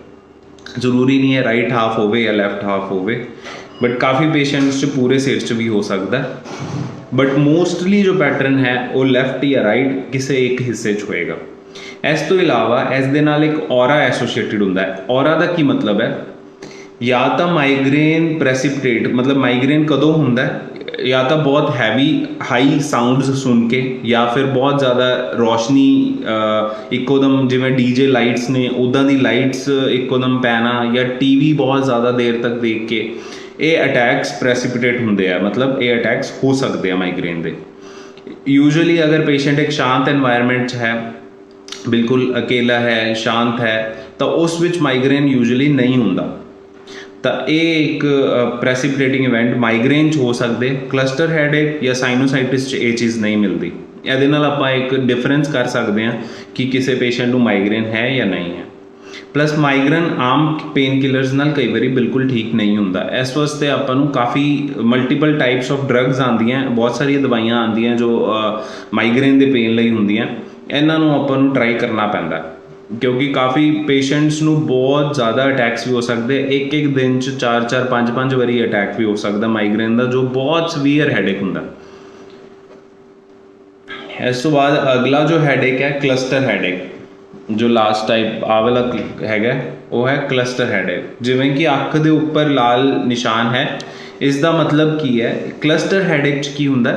ਜ਼ਰੂਰੀ ਨਹੀਂ ਹੈ ਰਾਈਟ ਹਾਫ ਹੋਵੇ ਜਾਂ ਲੈਫਟ ਹਾਫ ਹੋਵੇ, ਬਟ ਕਾफ़ੀ ਪੇਸ਼ੈਂਟਸ 'ਚ ਪੂਰੇ ਸਿਰ 'ਚ ਵੀ ਹੋ ਸਕਦਾ, ਬਟ ਮੋਸਟਲੀ ਜੋ ਪੈਟਰਨ ਹੈ ਉਹ ਲੈਫਟ ਜਾਂ ਰਾਈਟ ਕਿਸੇ ਇੱਕ ਹਿੱਸੇ 'ਚ ਹੋਏਗਾ। ਇਸ ਤੋਂ ਇਲਾਵਾ ਇਸ ਦੇ ਨਾਲ ਇੱਕ ਔਰਾ ਐਸੋਸੀਏਟਿਡ ਹੁੰਦਾ ਹੈ। ਔਰਾ ਦਾ ਕੀ ਮਤਲਬ ਹੈ? ਜਾਂ ਤਾਂ ਮਾਈਗ੍ਰੇਨ ਪ੍ਰੈਸਿਪਿਟੇਟ, ਮਤਲਬ ਮਾਈਗ੍ਰੇਨ ਕਦੋਂ ਹੁੰਦਾ ਜਾਂ ਤਾਂ ਬਹੁਤ ਹੈਵੀ ਹਾਈ ਸਾਊਂਡਸ ਸੁਣ ਕੇ, ਜਾਂ ਫਿਰ ਬਹੁਤ ਜ਼ਿਆਦਾ ਰੋਸ਼ਨੀ ਇੱਕੋਦਮ ਜਿਵੇਂ ਡੀਜੇ ਲਾਈਟਸ ਨੇ ਉੱਦਾਂ ਦੀ ਲਾਈਟਸ ਇੱਕੋਦਮ ਪੈਣਾ, ਜਾਂ ਟੀਵੀ ਬਹੁਤ ਜ਼ਿਆਦਾ ਦੇਰ ਤੱਕ ਦੇਖ ਕੇ, ਇਹ ਅਟੈਕਸ ਪ੍ਰੈਸਿਪਿਟੇਟ ਹੁੰਦੇ ਆ, ਮਤਲਬ ਇਹ ਅਟੈਕਸ ਹੋ ਸਕਦੇ ਆ ਮਾਈਗ੍ਰੇਨ ਦੇ। ਯੂਜੂਅਲੀ ਅਗਰ ਪੇਸ਼ੈਂਟ ਇੱਕ ਸ਼ਾਂਤ ਐਨਵਾਇਰਨਮੈਂਟ 'ਚ ਹੈ, ਬਿਲਕੁਲ ਅਕੇਲਾ ਹੈ, ਸ਼ਾਂਤ ਹੈ, ਤਾਂ ਉਸ ਵਿੱਚ ਮਾਈਗ੍ਰੇਨ ਯੂਜੂਅਲੀ ਨਹੀਂ ਹੁੰਦਾ। ਤਾਂ ਇਹ ਇੱਕ ਪ੍ਰੈਸਿਪਿਟੇਟਿੰਗ ਇਵੈਂਟ ਮਾਈਗ੍ਰੇਨ 'ਚ ਹੋ ਸਕਦੇ। ਕਲਸਟਰ ਹੈਡੇਕ ਜਾਂ ਸਾਈਨੋਸਾਈਟਿਸ 'ਚ ਇਹ ਚੀਜ਼ ਨਹੀਂ ਮਿਲਦੀ। ਇਹਦੇ ਨਾਲ ਆਪਾਂ ਇੱਕ ਡਿਫਰੈਂਸ ਕਰ ਸਕਦੇ ਹਾਂ ਕਿ ਕਿਸੇ ਪੇਸ਼ੈਂਟ ਨੂੰ ਮਾਈਗ੍ਰੇਨ ਹੈ ਜਾਂ ਨਹੀਂ ਹੈ। ਪਲੱਸ ਮਾਈਗ੍ਰੇਨ ਆਮ ਪੇਨ ਕਿਲਰਸ ਨਾਲ ਕਈ ਵਾਰੀ ਬਿਲਕੁਲ ਠੀਕ ਨਹੀਂ ਹੁੰਦਾ। ਇਸ ਵਾਸਤੇ ਆਪਾਂ ਨੂੰ ਕਾफ़ੀ ਮਲਟੀਪਲ ਟਾਈਪਸ ਆਫ ਡਰੱਗਸ ਆਉਂਦੀਆਂ, ਬਹੁਤ ਸਾਰੀਆਂ ਦਵਾਈਆਂ ਆਉਂਦੀਆਂ ਜੋ ਮਾਈਗ੍ਰੇਨ ਦੇ ਪੇਨ ਲਈ ਹੁੰਦੀਆਂ। ਇਹਨਾਂ ਨੂੰ ਆਪਾਂ ਨੂੰ ਟਰਾਈ ਕਰਨਾ ਪੈਂਦਾ ਕਿਉਂਕਿ ਕਾफ़ੀ ਪੇਸ਼ੈਂਟਸ ਨੂੰ ਬਹੁਤ ਜ਼ਿਆਦਾ ਅਟੈਕਸ ਵੀ ਹੋ ਸਕਦੇ। ਇੱਕ ਦਿਨ 'ਚ 4-4 5-5 ਵਾਰੀ ਅਟੈਕ ਵੀ ਹੋ ਸਕਦਾ ਮਾਈਗ੍ਰੇਨ ਦਾ, ਜੋ ਬਹੁਤ ਸਵੀਅਰ ਹੈਡੇਕ ਹੁੰਦਾ। ਇਸ ਤੋਂ ਬਾਅਦ ਅਗਲਾ ਜੋ ਹੈਡੇਕ ਹੈ ਕਲਸਟਰ ਹੈਡੇਕ, ਜੋ ਲਾਸਟ ਟਾਈਪ ਆਹ ਵਾਲਾ ਹੈਗਾ ਉਹ ਹੈ ਕਲਸਟਰ ਹੈਡੇਕ। ਜਿਵੇਂ ਕਿ ਅੱਖ ਦੇ ਉੱਪਰ ਲਾਲ ਨਿਸ਼ਾਨ ਹੈ, ਇਸ ਦਾ ਮਤਲਬ ਕੀ ਹੈ? ਕਲਸਟਰ ਹੈਡੇਕ 'ਚ ਕੀ ਹੁੰਦਾ?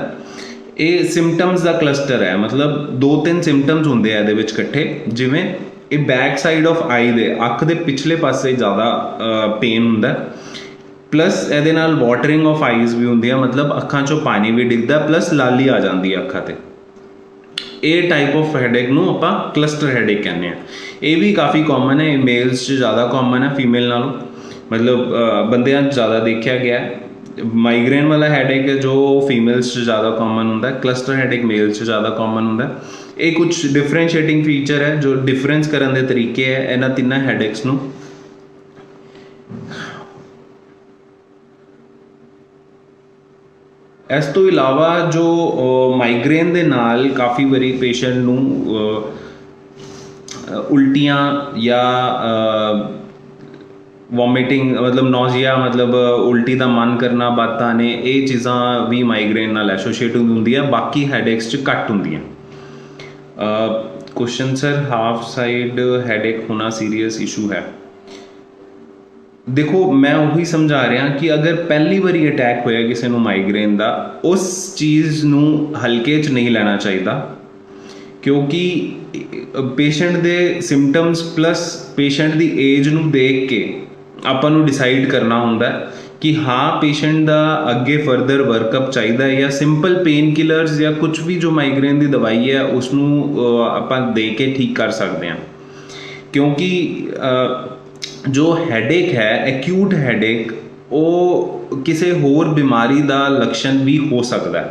ਇਹ ਸਿੰਪਟਮਸ ਦਾ ਕਲਸਟਰ ਹੈ, ਮਤਲਬ 2-3 ਸਿੰਪਟਮਸ ਹੁੰਦੇ ਆ ਇਹਦੇ ਵਿੱਚ ਇਕੱਠੇ। ਜਿਵੇਂ ਇਹ ਬੈਕ ਸਾਈਡ ਆਫ ਆਈ ਦੇ, ਅੱਖ ਦੇ ਪਿਛਲੇ ਪਾਸੇ ਜ਼ਿਆਦਾ ਪੇਨ ਹੁੰਦਾ, ਪਲੱਸ ਇਹਦੇ ਨਾਲ ਵਾਟਰਿੰਗ ਆਫ ਆਈਜ਼ ਵੀ ਹੁੰਦੀ ਆ, ਮਤਲਬ ਅੱਖਾਂ 'ਚੋਂ ਪਾਣੀ ਵੀ ਡਿੱਗਦਾ, ਪਲੱਸ ਲਾਲੀ ਆ ਜਾਂਦੀ ਹੈ ਅੱਖਾਂ 'ਤੇ। ਇਹ ਟਾਈਪ ਆਫ ਹੈਡੇਕ ਨੂੰ ਆਪਾਂ ਕਲਸਟਰ ਹੈਡੇਕ ਕਹਿੰਦੇ ਹਾਂ। ਇਹ ਵੀ ਕਾफ़ੀ ਕਾਮਨ ਹੈ, ਮੇਲਸ 'ਚ ਜ਼ਿਆਦਾ ਕਾਮਨ ਹੈ ਫੀਮੇਲ ਨਾਲੋਂ, ਮਤਲਬ ਬੰਦਿਆਂ 'ਚ ਜ਼ਿਆਦਾ ਦੇਖਿਆ ਗਿਆ। ਮਾਈਗ੍ਰੇਨ ਵਾਲਾ ਹੈਡੇਕ ਹੈ ਜੋ ਫੀਮੇਲਸ 'ਚ ਜ਼ਿਆਦਾ ਕਾਮਨ ਹੁੰਦਾ, ਕਲਸਟਰ ਹੈਡੇਕ ਮੇਲਸ 'ਚ ਜ਼ਿਆਦਾ ਕਾਮਨ ਹੁੰਦਾ। ਇਹ ਕੁਝ ਡਿਫਰੈਂਸ਼ੀਏਟਿੰਗ ਫੀਚਰ ਹੈ ਜੋ ਡਿਫਰੈਂਸ ਕਰਨ ਦੇ ਤਰੀਕੇ ਹੈ ਇਹਨਾਂ ਤਿੰਨਾਂ ਹੈਡੇਕਸ ਨੂੰ। ਇਸ ਤੋਂ ਇਲਾਵਾ ਜੋ ਮਾਈਗ੍ਰੇਨ ਦੇ ਨਾਲ ਕਾफ़ੀ ਵਾਰੀ ਪੇਸ਼ੈਂਟ ਨੂੰ ਉਲਟੀਆਂ ਜਾਂ ਵੋਮਿਟਿੰਗ, ਮਤਲਬ ਨੌਜ਼ੀਆ, ਮਤਲਬ ਉਲਟੀ ਦਾ ਮਨ ਕਰਨਾ, ਬਾਤਾਂ ਨੇ, ਇਹ ਚੀਜ਼ਾਂ ਵੀ ਮਾਈਗ੍ਰੇਨ ਨਾਲ ਐਸੋਸੀਏਟਡ ਹੁੰਦੀਆਂ, ਬਾਕੀ ਹੈਡੇਕਸ 'ਚ ਘੱਟ ਹੁੰਦੀਆਂ। Question sir, half side headache ਹੋਣਾ ਸੀਰੀਅਸ ਇਸ਼ੂ ਹੈ? ਦੇਖੋ ਮੈਂ ਉਹੀ ਸਮਝਾ ਰਿਹਾ ਕਿ ਅਗਰ ਪਹਿਲੀ ਵਾਰੀ ਅਟੈਕ ਹੋਇਆ ਕਿਸੇ ਨੂੰ ਮਾਈਗ੍ਰੇਨ ਦਾ, ਉਸ ਚੀਜ਼ ਨੂੰ ਹਲਕੇ 'ਚ ਨਹੀਂ ਲੈਣਾ ਚਾਹੀਦਾ, ਕਿਉਂਕਿ ਪੇਸ਼ੈਂਟ ਦੇ ਸਿੰਪਟਮਸ ਪਲੱਸ ਪੇਸ਼ੈਂਟ ਦੀ ਏਜ ਨੂੰ ਦੇਖ ਕੇ ਆਪਾਂ ਨੂੰ ਡਿਸਾਈਡ ਕਰਨਾ ਹੁੰਦਾ ਕਿ ਹਾਂ ਪੇਸ਼ੈਂਟ ਦਾ ਅੱਗੇ ਫਰਦਰ ਵਰਕਅਪ ਚਾਹੀਦਾ ਹੈ ਜਾਂ ਸਿੰਪਲ ਪੇਨ ਕਿਲਰਸ ਜਾਂ ਕੁਝ ਵੀ ਜੋ ਮਾਈਗ੍ਰੇਨ ਦੀ ਦਵਾਈ ਹੈ ਉਸ ਨੂੰ ਆਪਾਂ ਦੇ ਕੇ ਠੀਕ ਕਰ ਸਕਦੇ ਹਾਂ। ਕਿਉਂਕਿ ਜੋ ਹੈਡੇਕ ਹੈ, ਐਕਿਊਟ ਹੈਡੇਕ, ਉਹ ਕਿਸੇ ਹੋਰ ਬਿਮਾਰੀ ਦਾ ਲੱਛਣ ਵੀ ਹੋ ਸਕਦਾ,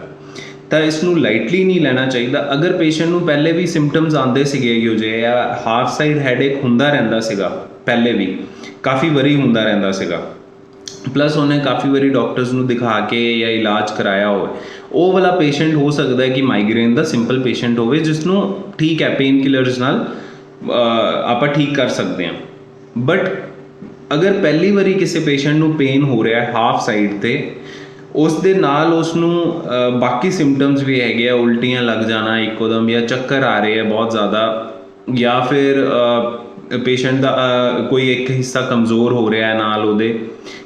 ਤਾਂ ਇਸ ਨੂੰ ਲਾਈਟਲੀ ਨਹੀਂ ਲੈਣਾ ਚਾਹੀਦਾ। ਅਗਰ ਪੇਸ਼ੈਂਟ ਨੂੰ ਪਹਿਲੇ ਵੀ ਸਿੰਪਟਮਸ ਆਉਂਦੇ ਸੀਗੇ ਇਹੋ ਜਿਹੇ, ਜਾਂ ਹਾਫ ਸਾਈਡ ਹੈਡੇਕ ਹੁੰਦਾ ਰਹਿੰਦਾ ਸੀਗਾ, ਪਹਿਲੇ ਵੀ ਕਾफ़ੀ ਵਾਰੀ ਹੁੰਦਾ ਰਹਿੰਦਾ ਸੀਗਾ, ਪਲੱਸ ਉਹਨੇ ਕਾफ़ੀ ਵਾਰੀ ਡਾਕਟਰਸ ਨੂੰ ਦਿਖਾ ਕੇ ਜਾਂ ਇਲਾਜ ਕਰਾਇਆ ਹੋਵੇ, ਉਹ ਵਾਲਾ ਪੇਸ਼ੈਂਟ ਹੋ ਸਕਦਾ ਹੈ ਕਿ ਮਾਈਗ੍ਰੇਨ ਦਾ ਸਿੰਪਲ ਪੇਸ਼ੈਂਟ ਹੋਵੇ, ਜਿਸ ਨੂੰ ਠੀਕ ਹੈ ਪੇਨ ਕਿਲਰਸ ਨਾਲ ਆਪਾਂ ਠੀਕ ਕਰ ਸਕਦੇ ਹਾਂ। ਬਟ ਅਗਰ ਪਹਿਲੀ ਵਾਰੀ ਕਿਸੇ ਪੇਸ਼ੈਂਟ ਨੂੰ ਪੇਨ ਹੋ ਰਿਹਾ ਹਾਫ ਸਾਈਡ 'ਤੇ, ਉਸ ਦੇ ਨਾਲ ਉਸ ਨੂੰ ਬਾਕੀ ਸਿੰਪਟਮਸ ਵੀ ਹੈਗੇ ਆ, ਉਲਟੀਆਂ ਲੱਗ ਜਾਣਾ ਇੱਕੋਦਮ, ਜਾਂ ਚੱਕਰ ਆ ਰਹੇ ਆ ਬਹੁਤ ਜ਼ਿਆਦਾ, ਜਾਂ ਫਿਰ ਪੇਸ਼ੈਂਟ ਦਾ ਕੋਈ ਇੱਕ ਹਿੱਸਾ ਕਮਜ਼ੋਰ ਹੋ ਰਿਹਾ ਨਾਲ ਉਹਦੇ,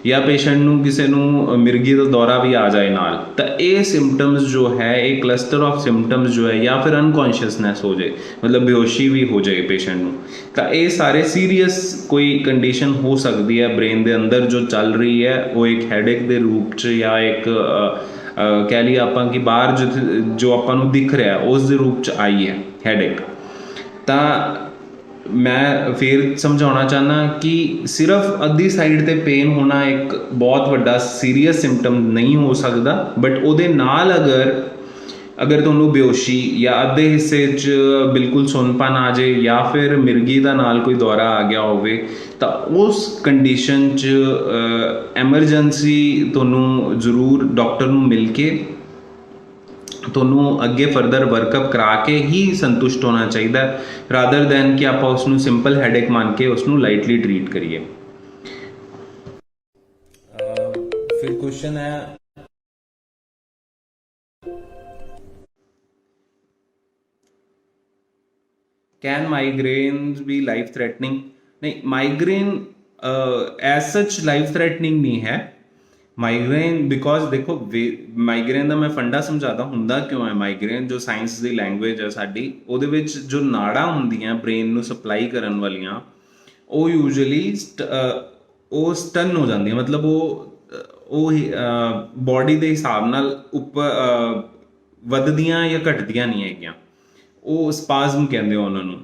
ਜਾਂ ਪੇਸ਼ੈਂਟ ਨੂੰ ਕਿਸੇ ਨੂੰ ਮਿਰਗੀ ਦਾ ਦੌਰਾ ਵੀ ਆ ਜਾਏ ਨਾਲ, ਤਾਂ ਇਹ ਸਿੰਪਟਮਸ ਜੋ ਹੈ, ਇਹ ਕਲਸਟਰ ਆਫ ਸਿੰਪਟਮਸ ਜੋ ਹੈ, ਜਾਂ ਫਿਰ ਅਨਕੌਂਸ਼ੀਅਸਨੈਸ ਹੋ ਜਾਏ, ਮਤਲਬ ਬੇਹੋਸ਼ੀ ਵੀ ਹੋ ਜਾਏ ਪੇਸ਼ੈਂਟ ਨੂੰ, ਤਾਂ ਇਹ ਸਾਰੇ ਸੀਰੀਅਸ ਕੋਈ ਕੰਡੀਸ਼ਨ ਹੋ ਸਕਦੀ ਹੈ ਬ੍ਰੇਨ ਦੇ ਅੰਦਰ ਜੋ ਚੱਲ ਰਹੀ ਹੈ, ਉਹ ਇੱਕ ਹੈਡੇਕ ਦੇ ਰੂਪ 'ਚ, ਜਾਂ ਇੱਕ ਕਹਿ ਲਈਏ ਆਪਾਂ ਕਿ ਬਾਹਰ ਜੋ ਆਪਾਂ ਨੂੰ ਦਿਖ ਰਿਹਾ ਉਸ ਦੇ ਰੂਪ 'ਚ ਆਈ ਹੈ ਹੈਡੇਕ। ਤਾਂ ਮੈਂ ਫਿਰ ਸਮਝਾਉਣਾ ਚਾਹੁੰਦਾ ਕਿ ਸਿਰਫ ਅੱਧੀ ਸਾਈਡ 'ਤੇ ਪੇਨ ਹੋਣਾ ਇੱਕ ਬਹੁਤ ਵੱਡਾ ਸੀਰੀਅਸ ਸਿੰਪਟਮ ਨਹੀਂ ਹੋ ਸਕਦਾ, ਬਟ ਉਹਦੇ ਨਾਲ ਅਗਰ ਅਗਰ ਤੁਹਾਨੂੰ ਬੇਹੋਸ਼ੀ ਜਾਂ ਅੱਧੇ ਹਿੱਸੇ 'ਚ ਬਿਲਕੁਲ ਸੁੰਨਪਨ ਆ ਜਾਏ ਜਾਂ ਫਿਰ ਮਿਰਗੀ ਦਾ ਨਾਲ ਕੋਈ ਦੌਰਾ ਆ ਗਿਆ ਹੋਵੇ, ਤਾਂ ਉਸ ਕੰਡੀਸ਼ਨ 'ਚ ਐਮਰਜੈਂਸੀ ਤੁਹਾਨੂੰ ਜ਼ਰੂਰ ਡਾਕਟਰ ਨੂੰ ਮਿਲ ਕੇ ਤੁਹਾਨੂੰ ਅੱਗੇ ਫਰਦਰ ਵਰਕਅਪ ਕਰਾ ਕੇ ਹੀ ਸੰਤੁਸ਼ਟ ਹੋਣਾ ਚਾਹੀਦਾ, ਰਾਦਰ ਦੈਨ ਕਿ ਆਪਾਂ ਉਸ ਨੂੰ ਸਿੰਪਲ ਹੈਡੇਕ ਮੰਨ ਕੇ ਉਸ ਨੂੰ ਲਾਈਟਲੀ ਟਰੀਟ ਕਰੀਏ। ਫਿਰ ਕੁਐਸਚਨ ਹੈ, कैन माइग्रेन भी लाइफ थ्रेटनिंग? नहीं, migraine as such life threatening नहीं है। माइग्रेन बिकॉज देखो माइग्रेन का मैं फंडा समझाता हुंदा क्यों है। माइग्रेन जो साइंस की लैंगुएज है साडी, ਉਹਦੇ ਵਿੱਚ जो ਨਾੜਾਂ ਹੁੰਦੀਆਂ ब्रेन ਨੂੰ ਸਪਲਾਈ ਕਰਨ ਵਾਲੀਆਂ, ਉਹ यूजली ਉਹ ਸਟਨ ਹੋ ਜਾਂਦੀਆਂ, मतलब ਉਹ ਬੋਡੀ ਦੇ ਹਿਸਾਬ ਨਾਲ ਉੱਪਰ ਵੱਧਦੀਆਂ ਜਾਂ ਘਟਦੀਆਂ ਨਹੀਂ ਹੈਗੀਆਂ, ਉਹ ਸਪਾਜ਼ਮ ਕਹਿੰਦੇ ਹੋ ਉਹਨਾਂ ਨੂੰ,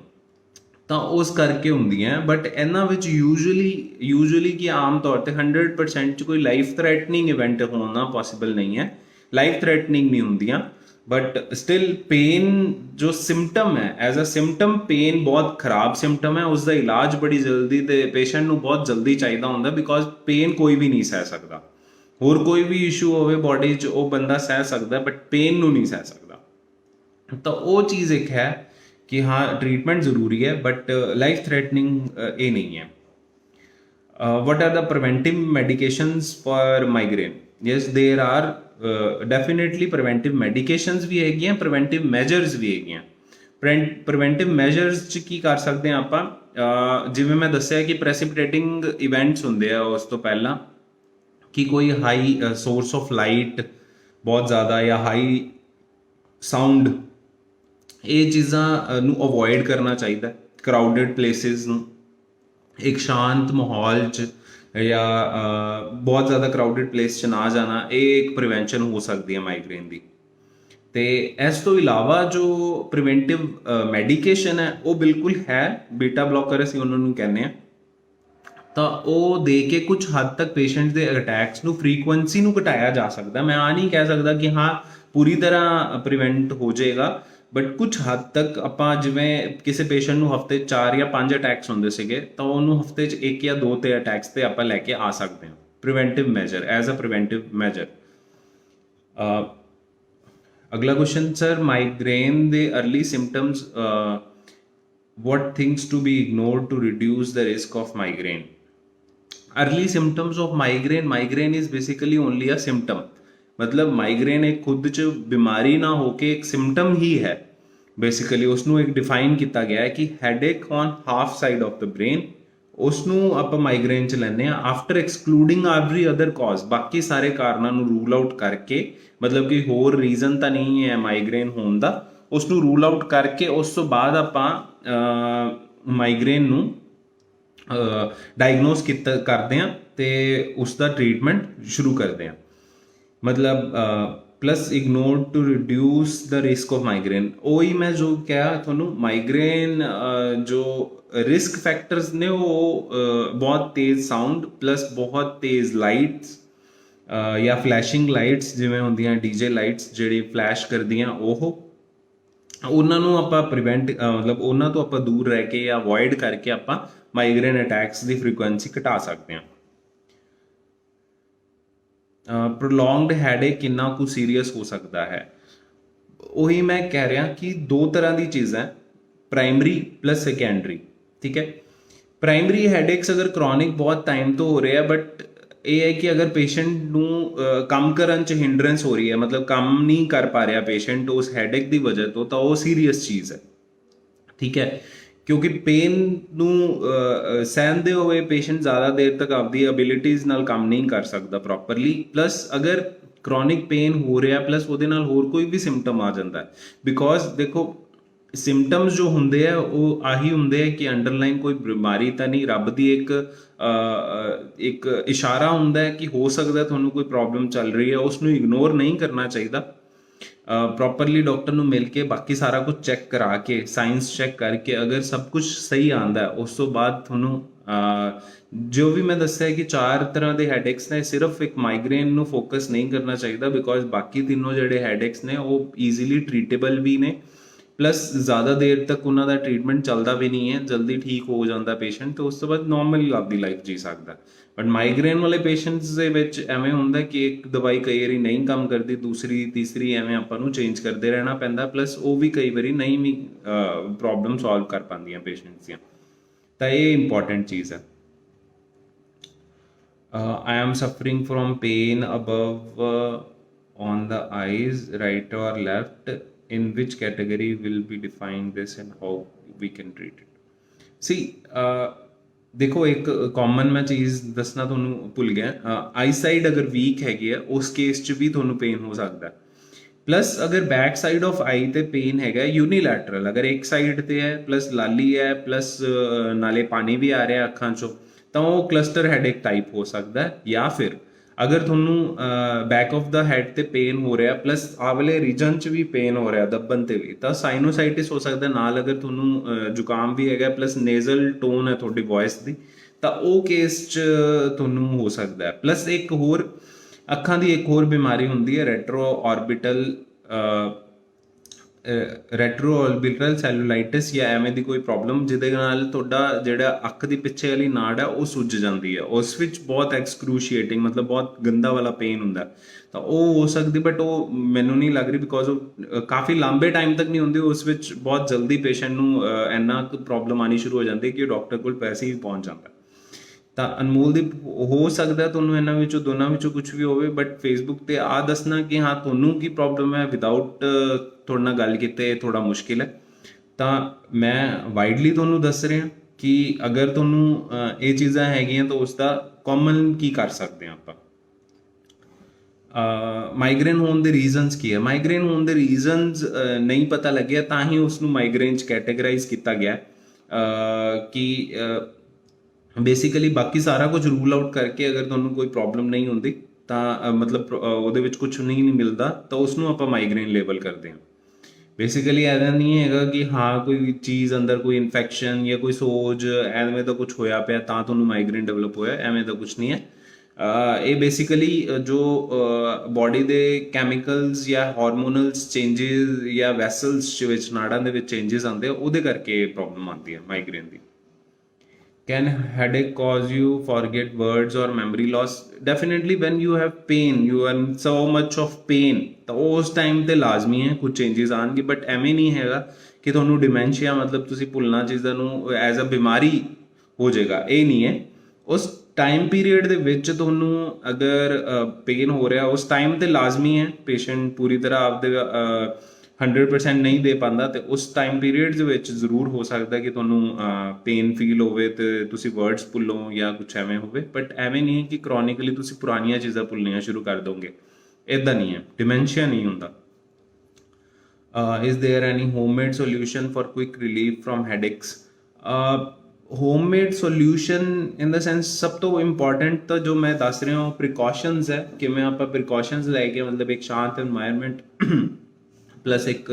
ਤਾਂ ਉਸ ਕਰਕੇ ਹੁੰਦੀਆਂ। ਬਟ ਇਹਨਾਂ ਵਿੱਚ ਯੂਜੂਅਲੀ ਕਿ ਆਮ ਤੌਰ ਤੇ 100% 'ਚ ਕੋਈ ਲਾਈਫ ਥ੍ਰੈਟਨਿੰਗ ਇਵੈਂਟ ਹੋਣਾ ਪੋਸੀਬਲ ਨਹੀਂ ਹੈ, ਲਾਈਫ ਥ੍ਰੈਟਨਿੰਗ ਨਹੀਂ ਹੁੰਦੀਆਂ। ਬਟ ਸਟਿਲ ਪੇਨ ਜੋ ਸਿੰਪਟਮ ਹੈ, ਐਜ਼ ਅ ਸਿੰਪਟਮ ਪੇਨ ਬਹੁਤ ਖਰਾਬ ਸਿੰਪਟਮ ਹੈ, ਉਸ ਦਾ ਇਲਾਜ ਬੜੀ ਜਲਦੀ ਤੇ ਪੇਸ਼ੈਂਟ ਨੂੰ ਬਹੁਤ ਜਲਦੀ ਚਾਹੀਦਾ ਹੁੰਦਾ, ਬਿਕੋਜ਼ ਪੇਨ ਕੋਈ ਵੀ ਨਹੀਂ ਸਹਿ ਸਕਦਾ। ਹੋਰ ਕੋਈ ਵੀ ਇਸ਼ੂ ਹੋਵੇ ਬੋਡੀ 'ਚ ਉਹ ਬੰਦਾ ਸਹਿ ਸਕਦਾ, ਬਟ ਪੇਨ ਨੂੰ ਨਹੀਂ ਸਹਿ ਸਕਦਾ। ਤਾਂ ਉਹ ਚੀਜ਼ ਇੱਕ ਹੈ ਕਿ ਹਾਂ ਟ੍ਰੀਟਮੈਂਟ ਜ਼ਰੂਰੀ ਹੈ, ਬਟ ਲਾਈਫ ਥ੍ਰੈਟਨਿੰਗ ਇਹ ਨਹੀਂ ਹੈ। what are the preventive medications for migraine? Yes, there are definitely preventive medications ਵੀ ਹੈਗੀਆਂ, preventive measures ਵੀ ਹੈਗੀਆਂ। preventive measures 'ਚ ਕੀ ਕਰ ਸਕਦੇ ਹਾਂ ਆਪਾਂ, ਜਿਵੇਂ ਮੈਂ ਦੱਸਿਆ ਕਿ ਪ੍ਰੈਸਿਪਿਟੇਟਿੰਗ ਇਵੈਂਟਸ ਹੁੰਦੇ ਆ ਉਸ ਤੋਂ ਪਹਿਲਾਂ, ਕਿ ਕੋਈ ਹਾਈ ਸੋਰਸ ਆਫ ਲਾਈਟ ਬਹੁਤ ਜ਼ਿਆਦਾ ਜਾਂ ਹਾਈ ਸਾਊਂਡ, ਇਹ ਚੀਜ਼ਾਂ ਨੂੰ ਅਵੋਇਡ ਕਰਨਾ ਚਾਹੀਦਾ। ਕਰਾਊਡਡ ਪਲੇਸਿਸ ਨੂੰ, ਇੱਕ ਸ਼ਾਂਤ ਮਾਹੌਲ 'ਚ ਜਾਂ ਬਹੁਤ ਜ਼ਿਆਦਾ ਕਰਾਊਡਡ ਪਲੇਸ 'ਚ ਨਾ ਜਾਣਾ, ਇਹ ਇੱਕ ਪ੍ਰੀਵੈਂਸ਼ਨ ਹੋ ਸਕਦੀ ਹੈ ਮਾਈਗ੍ਰੇਨ ਦੀ। ਤੇ ਇਸ ਤੋਂ ਇਲਾਵਾ ਜੋ ਪ੍ਰੀਵੈਂਟਿਵ ਮੈਡੀਕੇਸ਼ਨ ਹੈ ਉਹ ਬਿਲਕੁਲ ਹੈ, ਬੀਟਾ ਬਲੋਕਰ ਅਸੀਂ ਉਹਨਾਂ ਨੂੰ ਕਹਿੰਦੇ ਹਾਂ। ਤਾਂ ਉਹ ਦੇ ਕੇ ਕੁਝ ਹੱਦ ਤੱਕ ਪੇਸ਼ੈਂਟ ਦੇ ਅਟੈਕਸ ਨੂੰ, ਫਰੀਕੁਐਂਸੀ ਨੂੰ ਘਟਾਇਆ ਜਾ ਸਕਦਾ। ਮੈਂ ਆ ਨਹੀਂ ਕਹਿ ਸਕਦਾ ਕਿ ਹਾਂ ਪੂਰੀ ਤਰ੍ਹਾਂ ਪ੍ਰੀਵੈਂਟ ਹੋ ਜਾਏਗਾ, ਬਟ ਕੁਝ ਹੱਦ ਤੱਕ ਆਪਾਂ, ਜਿਵੇਂ ਕਿਸੇ ਪੇਸ਼ੈਂਟ ਨੂੰ ਹਫਤੇ 4 ਜਾਂ 5 ਅਟੈਕਸ ਹੁੰਦੇ ਸੀਗੇ, ਤਾਂ ਉਹਨੂੰ ਹਫਤੇ 'ਚ 1 ਜਾਂ 2 ਤੇ ਅਟੈਕਸ ਤੇ ਆਪਾਂ ਲੈ ਕੇ ਆ ਸਕਦੇ ਹਾਂ, preventive measure, as a preventive measure. ਅਗਲਾ ਕੁਐਸਚਨ ਸਰ, ਮਾਈਗ੍ਰੇਨ ਦੇ early symptoms, what things to be ignored to reduce the risk of migraine? Early symptoms of migraine is basically only a symptom। मतलब migraine एक खुद च बीमारी ना होके एक सिम्पटम ही है। बेसिकली उसनू एक डिफाइन किया गया है कि headache on half side of the brain, उसनू आप माइग्रेन च लैंदे आ after excluding every other cause. बाकी सारे कारणों ਨੂੰ रूल आउट करके, मतलब कि होर रीजन ਤਾਂ नहीं है माइग्रेन होने ਦਾ, उसनू रूल आउट करके उस तो बाद ਆਪਾਂ ਮਾਈਗ੍ਰੇਨ ਨੂੰ ਡਾਇਗਨੋਸ ਕਰਦੇ ਹਾਂ ਤੇ ਉਸ ਦਾ ਟ੍ਰੀਟਮੈਂਟ ਸ਼ੁਰੂ ਕਰਦੇ ਹਾਂ। मतलब plus ignore to reduce the risk of migraine. ਉਹੀ ਮੈਂ ਜੋ ਕਿਹਾ ਤੁਹਾਨੂੰ, ਮਾਈਗ੍ਰੇਨ ਜੋ ਰਿਸਕ ਫੈਕਟਰਸ ਨੇ ਉਹ ਬਹੁਤ ਤੇਜ਼ ਸਾਊਂਡ ਪਲਸ ਬਹੁਤ ਤੇਜ਼ ਲਾਈਟਸ ਜਾਂ ਫਲੈਸ਼ਿੰਗ ਲਾਈਟਸ ਜਿਵੇਂ ਹੁੰਦੀਆਂ ਡੀਜੇ ਲਾਈਟਸ ਜਿਹੜੀ ਫਲੈਸ਼ ਕਰਦੀਆਂ, ਉਹਨਾਂ ਨੂੰ ਆਪਾਂ ਪ੍ਰੀਵੈਂਟ, ਮਤਲਬ ਉਹਨਾਂ ਤੋਂ ਆਪਾਂ ਦੂਰ ਰਹਿ ਕੇ ਜਾਂ ਅਵੋਇਡ ਕਰਕੇ ਆਪਾਂ ਮਾਈਗ੍ਰੇਨ ਅਟੈਕਸ ਦੀ ਫ੍ਰੀਕੁਐਂਸੀ ਘਟਾ ਸਕਦੇ ਹਾਂ। ਪ੍ਰੋਲੋਂਗਡ ਹੈਡੇਕ ਕਿੰਨਾ ਕੁ ਸੀਰੀਅਸ ਹੋ ਸਕਦਾ ਹੈ? ਉਹੀ ਮੈਂ ਕਹਿ ਰਿਹਾ ਕਿ 2 ਤਰ੍ਹਾਂ ਦੀ ਚੀਜ਼ਾਂ, ਪ੍ਰਾਇਮਰੀ ਪਲਸ ਸੈਕੰਡਰੀ। ਠੀਕ ਹੈ, ਪ੍ਰਾਇਮਰੀ ਹੈਡੇਕਸ ਅਗਰ ਕ੍ਰੋਨਿਕ ਬਹੁਤ ਟਾਈਮ ਤੋਂ ਹੋ ਰਿਹਾ, ਬਟ ਇਹ ਹੈ ਕਿ ਅਗਰ ਪੇਸ਼ੈਂਟ ਨੂੰ ਕੰਮ ਕਰਨ 'ਚ ਹਿੰਡਰੈਂਸ ਹੋ ਰਹੀ ਹੈ, ਮਤਲਬ ਕੰਮ ਨਹੀਂ ਕਰ ਪਾ ਰਿਹਾ ਪੇਸ਼ੈਂਟ ਉਸ ਹੈਡੇਕ ਦੀ ਵਜ੍ਹਾ ਤੋਂ, ਤਾਂ ਉਹ ਸੀਰੀਅਸ ਚੀਜ਼ ਹੈ। ਠੀਕ ਹੈ, ਕਿਉਂਕਿ ਪੇਨ ਨੂੰ ਸਹਿੰਦੇ ਹੋਏ ਪੇਸ਼ੈਂਟ ਜ਼ਿਆਦਾ ਦੇਰ ਤੱਕ ਆਪਦੀ ਐਬਿਲਿਟੀਜ਼ ਨਾਲ ਕੰਮ ਨਹੀਂ ਕਰ ਸਕਦਾ ਪ੍ਰੋਪਰਲੀ। ਪਲਸ ਅਗਰ ਕ੍ਰੋਨਿਕ ਪੇਨ ਹੋ ਰਿਹਾ ਪਲਸ ਉਹਦੇ ਨਾਲ ਹੋਰ ਕੋਈ ਵੀ ਸਿੰਪਟਮ ਆ ਜਾਂਦਾ ਹੈ, ਬਿਕੋਜ਼ ਦੇਖੋ ਸਿੰਪਟਮਸ ਜੋ ਹੁੰਦੇ ਆ ਉਹ ਆਹੀ ਹੁੰਦੇ ਆ ਕਿ ਅੰਡਰਲਾਈਨ ਕੋਈ ਬਿਮਾਰੀ ਤਾਂ ਨਹੀਂ, ਰੱਬ ਦੀ ਇੱਕ ਇਸ਼ਾਰਾ ਹੁੰਦਾ ਹੈ ਕਿ ਹੋ ਸਕਦਾ ਤੁਹਾਨੂੰ ਕੋਈ ਪ੍ਰੋਬਲਮ ਚੱਲ ਰਹੀ ਹੈ। ਉਸ ਨੂੰ ਇਗਨੋਰ ਨਹੀਂ ਕਰਨਾ ਚਾਹੀਦਾ, ਪ੍ਰੋਪਰਲੀ ਡਾਕਟਰ ਨੂੰ ਮਿਲ ਕੇ ਬਾਕੀ ਸਾਰਾ ਕੁਝ ਚੈੱਕ ਕਰਾ ਕੇ, ਸਾਇੰਸ ਚੈੱਕ ਕਰਕੇ, ਅਗਰ ਸਭ ਕੁਝ ਸਹੀ ਆਉਂਦਾ ਉਸ ਤੋਂ ਬਾਅਦ ਤੁਹਾਨੂੰ ਜੋ ਵੀ ਮੈਂ ਦੱਸਿਆ ਕਿ 4 ਤਰ੍ਹਾਂ ਦੇ ਹੈਡੇਕਸ ਨੇ, ਸਿਰਫ ਇੱਕ ਮਾਈਗ੍ਰੇਨ ਨੂੰ ਫੋਕਸ ਨਹੀਂ ਕਰਨਾ ਚਾਹੀਦਾ, ਬਿਕੋਜ਼ ਬਾਕੀ ਤਿੰਨੋਂ ਜਿਹੜੇ ਹੈਡੇਕਸ ਨੇ ਉਹ ਈਜ਼ੀਲੀ ਟ੍ਰੀਟੇਬਲ ਵੀ ਨੇ, ਪਲੱਸ ਜ਼ਿਆਦਾ ਦੇਰ ਤੱਕ ਉਹਨਾਂ ਦਾ ਟ੍ਰੀਟਮੈਂਟ ਚੱਲਦਾ ਵੀ ਨਹੀਂ ਹੈ, ਜਲਦੀ ਠੀਕ ਹੋ ਜਾਂਦਾ ਪੇਸ਼ੈਂਟ ਤੇ ਉਸ ਤੋਂ ਬਾਅਦ ਨੋਰਮਲ ਆਪਦੀ ਲਾਈਫ ਜੀ ਸਕਦਾ। ਬਟ ਮਾਈਗ੍ਰੇਨ ਵਾਲੇ ਪੇਸ਼ੈਂਟਸ ਦੇ ਵਿੱਚ ਐਵੇਂ ਹੁੰਦਾ ਕਿ ਇੱਕ ਦਵਾਈ ਕਈ ਵਾਰੀ ਨਹੀਂ ਕੰਮ ਕਰਦੀ, ਦੂਸਰੀ ਤੀਸਰੀ ਐਵੇਂ ਆਪਾਂ ਨੂੰ ਚੇਂਜ ਕਰਦੇ ਰਹਿਣਾ ਪੈਂਦਾ, ਪਲੱਸ ਉਹ ਵੀ ਕਈ ਵਾਰੀ ਨਹੀਂ ਵੀ ਪ੍ਰੋਬਲਮ ਸੋਲਵ ਕਰ ਪਾਉਂਦੀਆਂ ਪੇਸ਼ੈਂਟਸ ਦੀਆਂ। ਤਾਂ ਇਹ ਇੰਪੋਰਟੈਂਟ ਚੀਜ਼ ਹੈ। I am suffering from pain above on the eyes, right or left. In which category will be defined this and how we can treat it? See, ਦੇਖੋ ਇੱਕ ਕਾਮਨ ਮੈਂ ਚੀਜ਼ ਦੱਸਣਾ ਤੁਹਾਨੂੰ ਭੁੱਲ ਗਿਆ। ਆਈ ਸਾਈਡ ਅਗਰ ਵੀਕ ਹੈਗੀ ਹੈ ਉਸ ਕੇਸ 'ਚ ਵੀ ਤੁਹਾਨੂੰ ਪੇਨ ਹੋ ਸਕਦਾ। ਪਲੱਸ ਅਗਰ ਬੈਕ ਸਾਈਡ ਆਫ ਆਈ ਤੇ ਪੇਨ ਹੈਗਾ ਯੂਨੀਲੈਟਰਲ, ਅਗਰ ਇੱਕ ਸਾਈਡ ਤੇ ਹੈ ਪਲੱਸ ਲਾਲੀ ਹੈ ਪਲੱਸ ਨਾਲੇ ਪਾਣੀ ਵੀ ਆ ਰਿਹਾ ਅੱਖਾਂ 'ਚੋਂ, ਤਾਂ ਉਹ ਕਲਸਟਰ ਹੈਡੇਕ ਟਾਈਪ ਹੋ ਸਕਦਾ ਹੈ। ਜਾਂ ਫਿਰ ਅਗਰ ਤੁਹਾਨੂੰ ਬੈਕ ਆਫ ਦਾ ਹੈਡ ਤੇ ਪੇਨ ਹੋ ਰਿਹਾ ਪਲੱਸ ਆਹ ਵਾਲੇ ਰੀਜਨ 'ਚ ਵੀ ਪੇਨ ਹੋ ਰਿਹਾ ਦੱਬਣ ਤੇ ਵੀ, ਤਾਂ ਸਾਈਨੋਸਾਈਟਿਸ ਹੋ ਸਕਦਾ ਨਾਲ। ਅਗਰ ਤੁਹਾਨੂੰ ਜ਼ੁਕਾਮ ਵੀ ਹੈਗਾ ਪਲੱਸ ਨੇਜ਼ਲ ਟੋਨ ਹੈ ਤੁਹਾਡੀ ਵੌਇਸ ਦੀ, ਤਾਂ ਉਹ ਕੇਸ 'ਚ ਤੁਹਾਨੂੰ ਹੋ ਸਕਦਾ ਹੈ। ਪਲੱਸ ਇੱਕ ਹੋਰ ਅੱਖਾਂ ਦੀ ਇੱਕ ਹੋਰ ਬਿਮਾਰੀ ਹੁੰਦੀ ਹੈ ਰੈਟਰੋ ਆਰਬਿਟਲ ਸੈਲੂਲਾਈਟਿਸ ਜਾਂ ਐਵੇਂ ਦੀ ਕੋਈ ਪ੍ਰੋਬਲਮ, ਜਿਹਦੇ ਨਾਲ ਤੁਹਾਡਾ ਜਿਹੜਾ ਅੱਖ ਦੀ ਪਿੱਛੇ ਵਾਲੀ ਨਾੜ ਹੈ ਉਹ ਸੁੱਜ ਜਾਂਦੀ ਹੈ। ਉਸ ਵਿੱਚ ਬਹੁਤ ਐਕਸਕਰੂਸ਼ੀਏਟਿੰਗ ਮਤਲਬ ਬਹੁਤ ਗੰਦਾ ਵਾਲਾ ਪੇਨ ਹੁੰਦਾ, ਤਾਂ ਉਹ ਹੋ ਸਕਦੀ। ਬਟ ਉਹ ਮੈਨੂੰ ਨਹੀਂ ਲੱਗ ਰਹੀ ਬਿਕੋਜ਼ ਉਹ ਕਾਫੀ ਲੰਬੇ ਟਾਈਮ ਤੱਕ ਨਹੀਂ ਹੁੰਦੀ, ਉਸ ਵਿੱਚ ਬਹੁਤ ਜਲਦੀ ਪੇਸ਼ੈਂਟ ਨੂੰ ਇੰਨਾ ਕੁ ਪ੍ਰੋਬਲਮ ਆਉਣੀ ਸ਼ੁਰੂ ਹੋ ਜਾਂਦੀ ਕਿ ਉਹ ਡਾਕਟਰ ਕੋਲ ਪੈਸੇ ਹੀ ਪਹੁੰਚ ਜਾਂਦਾ। ਤਾਂ ਅਨਮੋਲ ਦੀ ਹੋ ਸਕਦਾ ਤੁਹਾਨੂੰ ਇਹਨਾਂ ਵਿੱਚੋਂ ਦੋਨਾਂ ਵਿੱਚੋਂ ਕੁਝ ਵੀ ਹੋਵੇ, ਬਟ ਫੇਸਬੁੱਕ ਤੇ ਆ ਦੱਸਣਾ ਕਿ ਹਾਂ ਤੁਹਾਨੂੰ ਕੀ ਪ੍ਰੋਬਲਮ ਹੈ ਵਿਦਆਊਟ ਤੁਹਾਡੇ ਨਾਲ ਗੱਲ ਕੀਤੇ ਥੋੜਾ ਮੁਸ਼ਕਿਲ ਹੈ। ਤਾਂ ਮੈਂ ਵਾਈਡਲੀ ਤੁਹਾਨੂੰ ਦੱਸ ਰਿਹਾ ਕਿ ਅਗਰ ਤੁਹਾਨੂੰ ਇਹ ਚੀਜ਼ਾਂ ਹੈਗੀਆਂ ਤਾਂ ਉਸ ਦਾ ਕਾਮਨ ਕੀ ਕਰ ਸਕਦੇ ਹਾਂ ਆਪਾਂ। ਮਾਈਗ੍ਰੇਨ ਹੋਣ ਦੇ ਰੀਜ਼ਨਸ ਕੀ ਹੈ? ਮਾਈਗ੍ਰੇਨ ਹੋਣ ਦੇ ਰੀਜ਼ਨਸ ਨਹੀਂ ਪਤਾ ਲੱਗਿਆ ਤਾਂ ਹੀ ਉਸ ਨੂੰ ਮਾਈਗ੍ਰੇਨ 'ਚ ਕੈਟੇਗਰਾਈਜ਼ ਕੀਤਾ ਗਿਆ ਕਿ ਬੇਸਿਕਲੀ ਬਾਕੀ ਸਾਰਾ ਕੁਝ ਰੂਲ ਆਊਟ ਕਰਕੇ ਅਗਰ ਤੁਹਾਨੂੰ ਕੋਈ ਪ੍ਰੋਬਲਮ ਨਹੀਂ ਹੁੰਦੀ ਤਾਂ ਮਤਲਬ ਉਹਦੇ ਵਿੱਚ ਕੁਝ ਨਹੀਂ ਮਿਲਦਾ ਤਾਂ ਉਸ ਨੂੰ ਆਪਾਂ ਮਾਈਗ੍ਰੇਨ ਲੇਬਲ ਕਰਦੇ ਹਾਂ। ਬੇਸਿਕਲੀ ਐਦਾਂ ਨਹੀਂ ਹੈਗਾ ਕਿ ਹਾਂ ਕੋਈ ਚੀਜ਼ ਅੰਦਰ ਕੋਈ ਇਨਫੈਕਸ਼ਨ ਜਾਂ ਕੋਈ ਸੋਜ ਐਵੇਂ ਦਾ ਕੁਝ ਹੋਇਆ ਪਿਆ ਤਾਂ ਤੁਹਾਨੂੰ ਮਾਈਗ੍ਰੇਨ ਡਿਵੈਲਪ ਹੋਇਆ, ਐਵੇਂ ਦਾ ਕੁਝ ਨਹੀਂ ਹੈ। ਇਹ ਬੇਸਿਕਲੀ ਜੋ ਬਾਡੀ ਦੇ ਕੈਮੀਕਲਸ ਜਾਂ ਹਾਰਮੋਨਲਸ ਚੇਂਜਸ ਜਾਂ ਵੈਸਲਸ ਵਿੱਚ ਨਾੜਾਂ ਦੇ ਵਿੱਚ ਚੇਂਜਸ ਆਉਂਦੇ ਆ, ਉਹਦੇ ਕਰਕੇ ਪ੍ਰੋਬਲਮ ਆਉਂਦੀ ਹੈ migraine the. Can headache cause you forget words or memory loss? Definitely when you have pain, you are in so much of pain, ਤਾਂ ਉਸ ਟਾਈਮ ਤੇ ਲਾਜ਼ਮੀ ਹੈ ਕੁਝ ਚੇਂਜਸ ਆਉਣਗੇ। ਬਟ ਐਵੇਂ ਨਹੀਂ ਹੈਗਾ ਕਿ ਤੁਹਾਨੂੰ ਡਿਮੈਂਸ਼ੀਆ ਮਤਲਬ ਤੁਸੀਂ ਭੁੱਲਣਾ ਚੀਜ਼ਾਂ ਨੂੰ ਐਜ਼ ਅ ਬਿਮਾਰੀ ਹੋ ਜਾਏਗਾ, ਇਹ ਨਹੀਂ ਹੈ। ਉਸ ਟਾਈਮ ਪੀਰੀਅਡ ਦੇ ਵਿੱਚ ਤੁਹਾਨੂੰ ਅਗਰ ਪੇਨ ਹੋ ਰਿਹਾ ਉਸ ਟਾਈਮ ਤੇ ਲਾਜ਼ਮੀ ਹੈ ਪੇਸ਼ੈਂਟ ਪੂਰੀ ਤਰ੍ਹਾਂ ਆਪਦੇ 100% ਨਹੀਂ ਦੇ ਪਾਉਂਦਾ, ਤੇ ਉਸ ਟਾਈਮ ਪੀਰੀਅਡ ਦੇ ਵਿੱਚ ਜ਼ਰੂਰ ਹੋ ਸਕਦਾ ਕਿ ਤੁਹਾਨੂੰ ਪੇਨ ਫੀਲ ਹੋਵੇ ਤੇ ਤੁਸੀਂ ਵਰਡਸ ਭੁੱਲੋ ਜਾਂ ਕੁਝ ਐਵੇਂ ਹੋਵੇ। ਬਟ ਐਵੇਂ ਨਹੀਂ ਕਿ ਕ੍ਰੋਨਿਕਲੀ ਤੁਸੀਂ ਪੁਰਾਣੀਆਂ ਚੀਜ਼ਾਂ ਭੁੱਲਣੀਆਂ ਸ਼ੁਰੂ ਕਰ ਦੋਗੇ, ਇਦਾਂ ਨਹੀਂ ਹੈ। ਡਿਮੈਂਸ਼ੀਆ ਨਹੀਂ ਹੁੰਦਾ। Is there any homemade solution for quick relief from headaches? Homemade solution in the sense ਸਭ ਤੋਂ ਇੰਪੋਰਟੈਂਟ ਤਾਂ ਜੋ ਮੈਂ ਦੱਸ ਰਿਹਾ ਹਾਂ ਪ੍ਰੀਕਾਸ਼ਨਸ ਹੈ, ਕਿਵੇਂ ਆਪਾਂ ਪ੍ਰੀਕਾਸ਼ਨਸ ਲੈ ਕੇ ਮਤਲਬ ਇੱਕ ਸ਼ਾਂਤ ਇਨਵਾਇਰਨਮੈਂਟ ਪਲੱਸ ਇੱਕ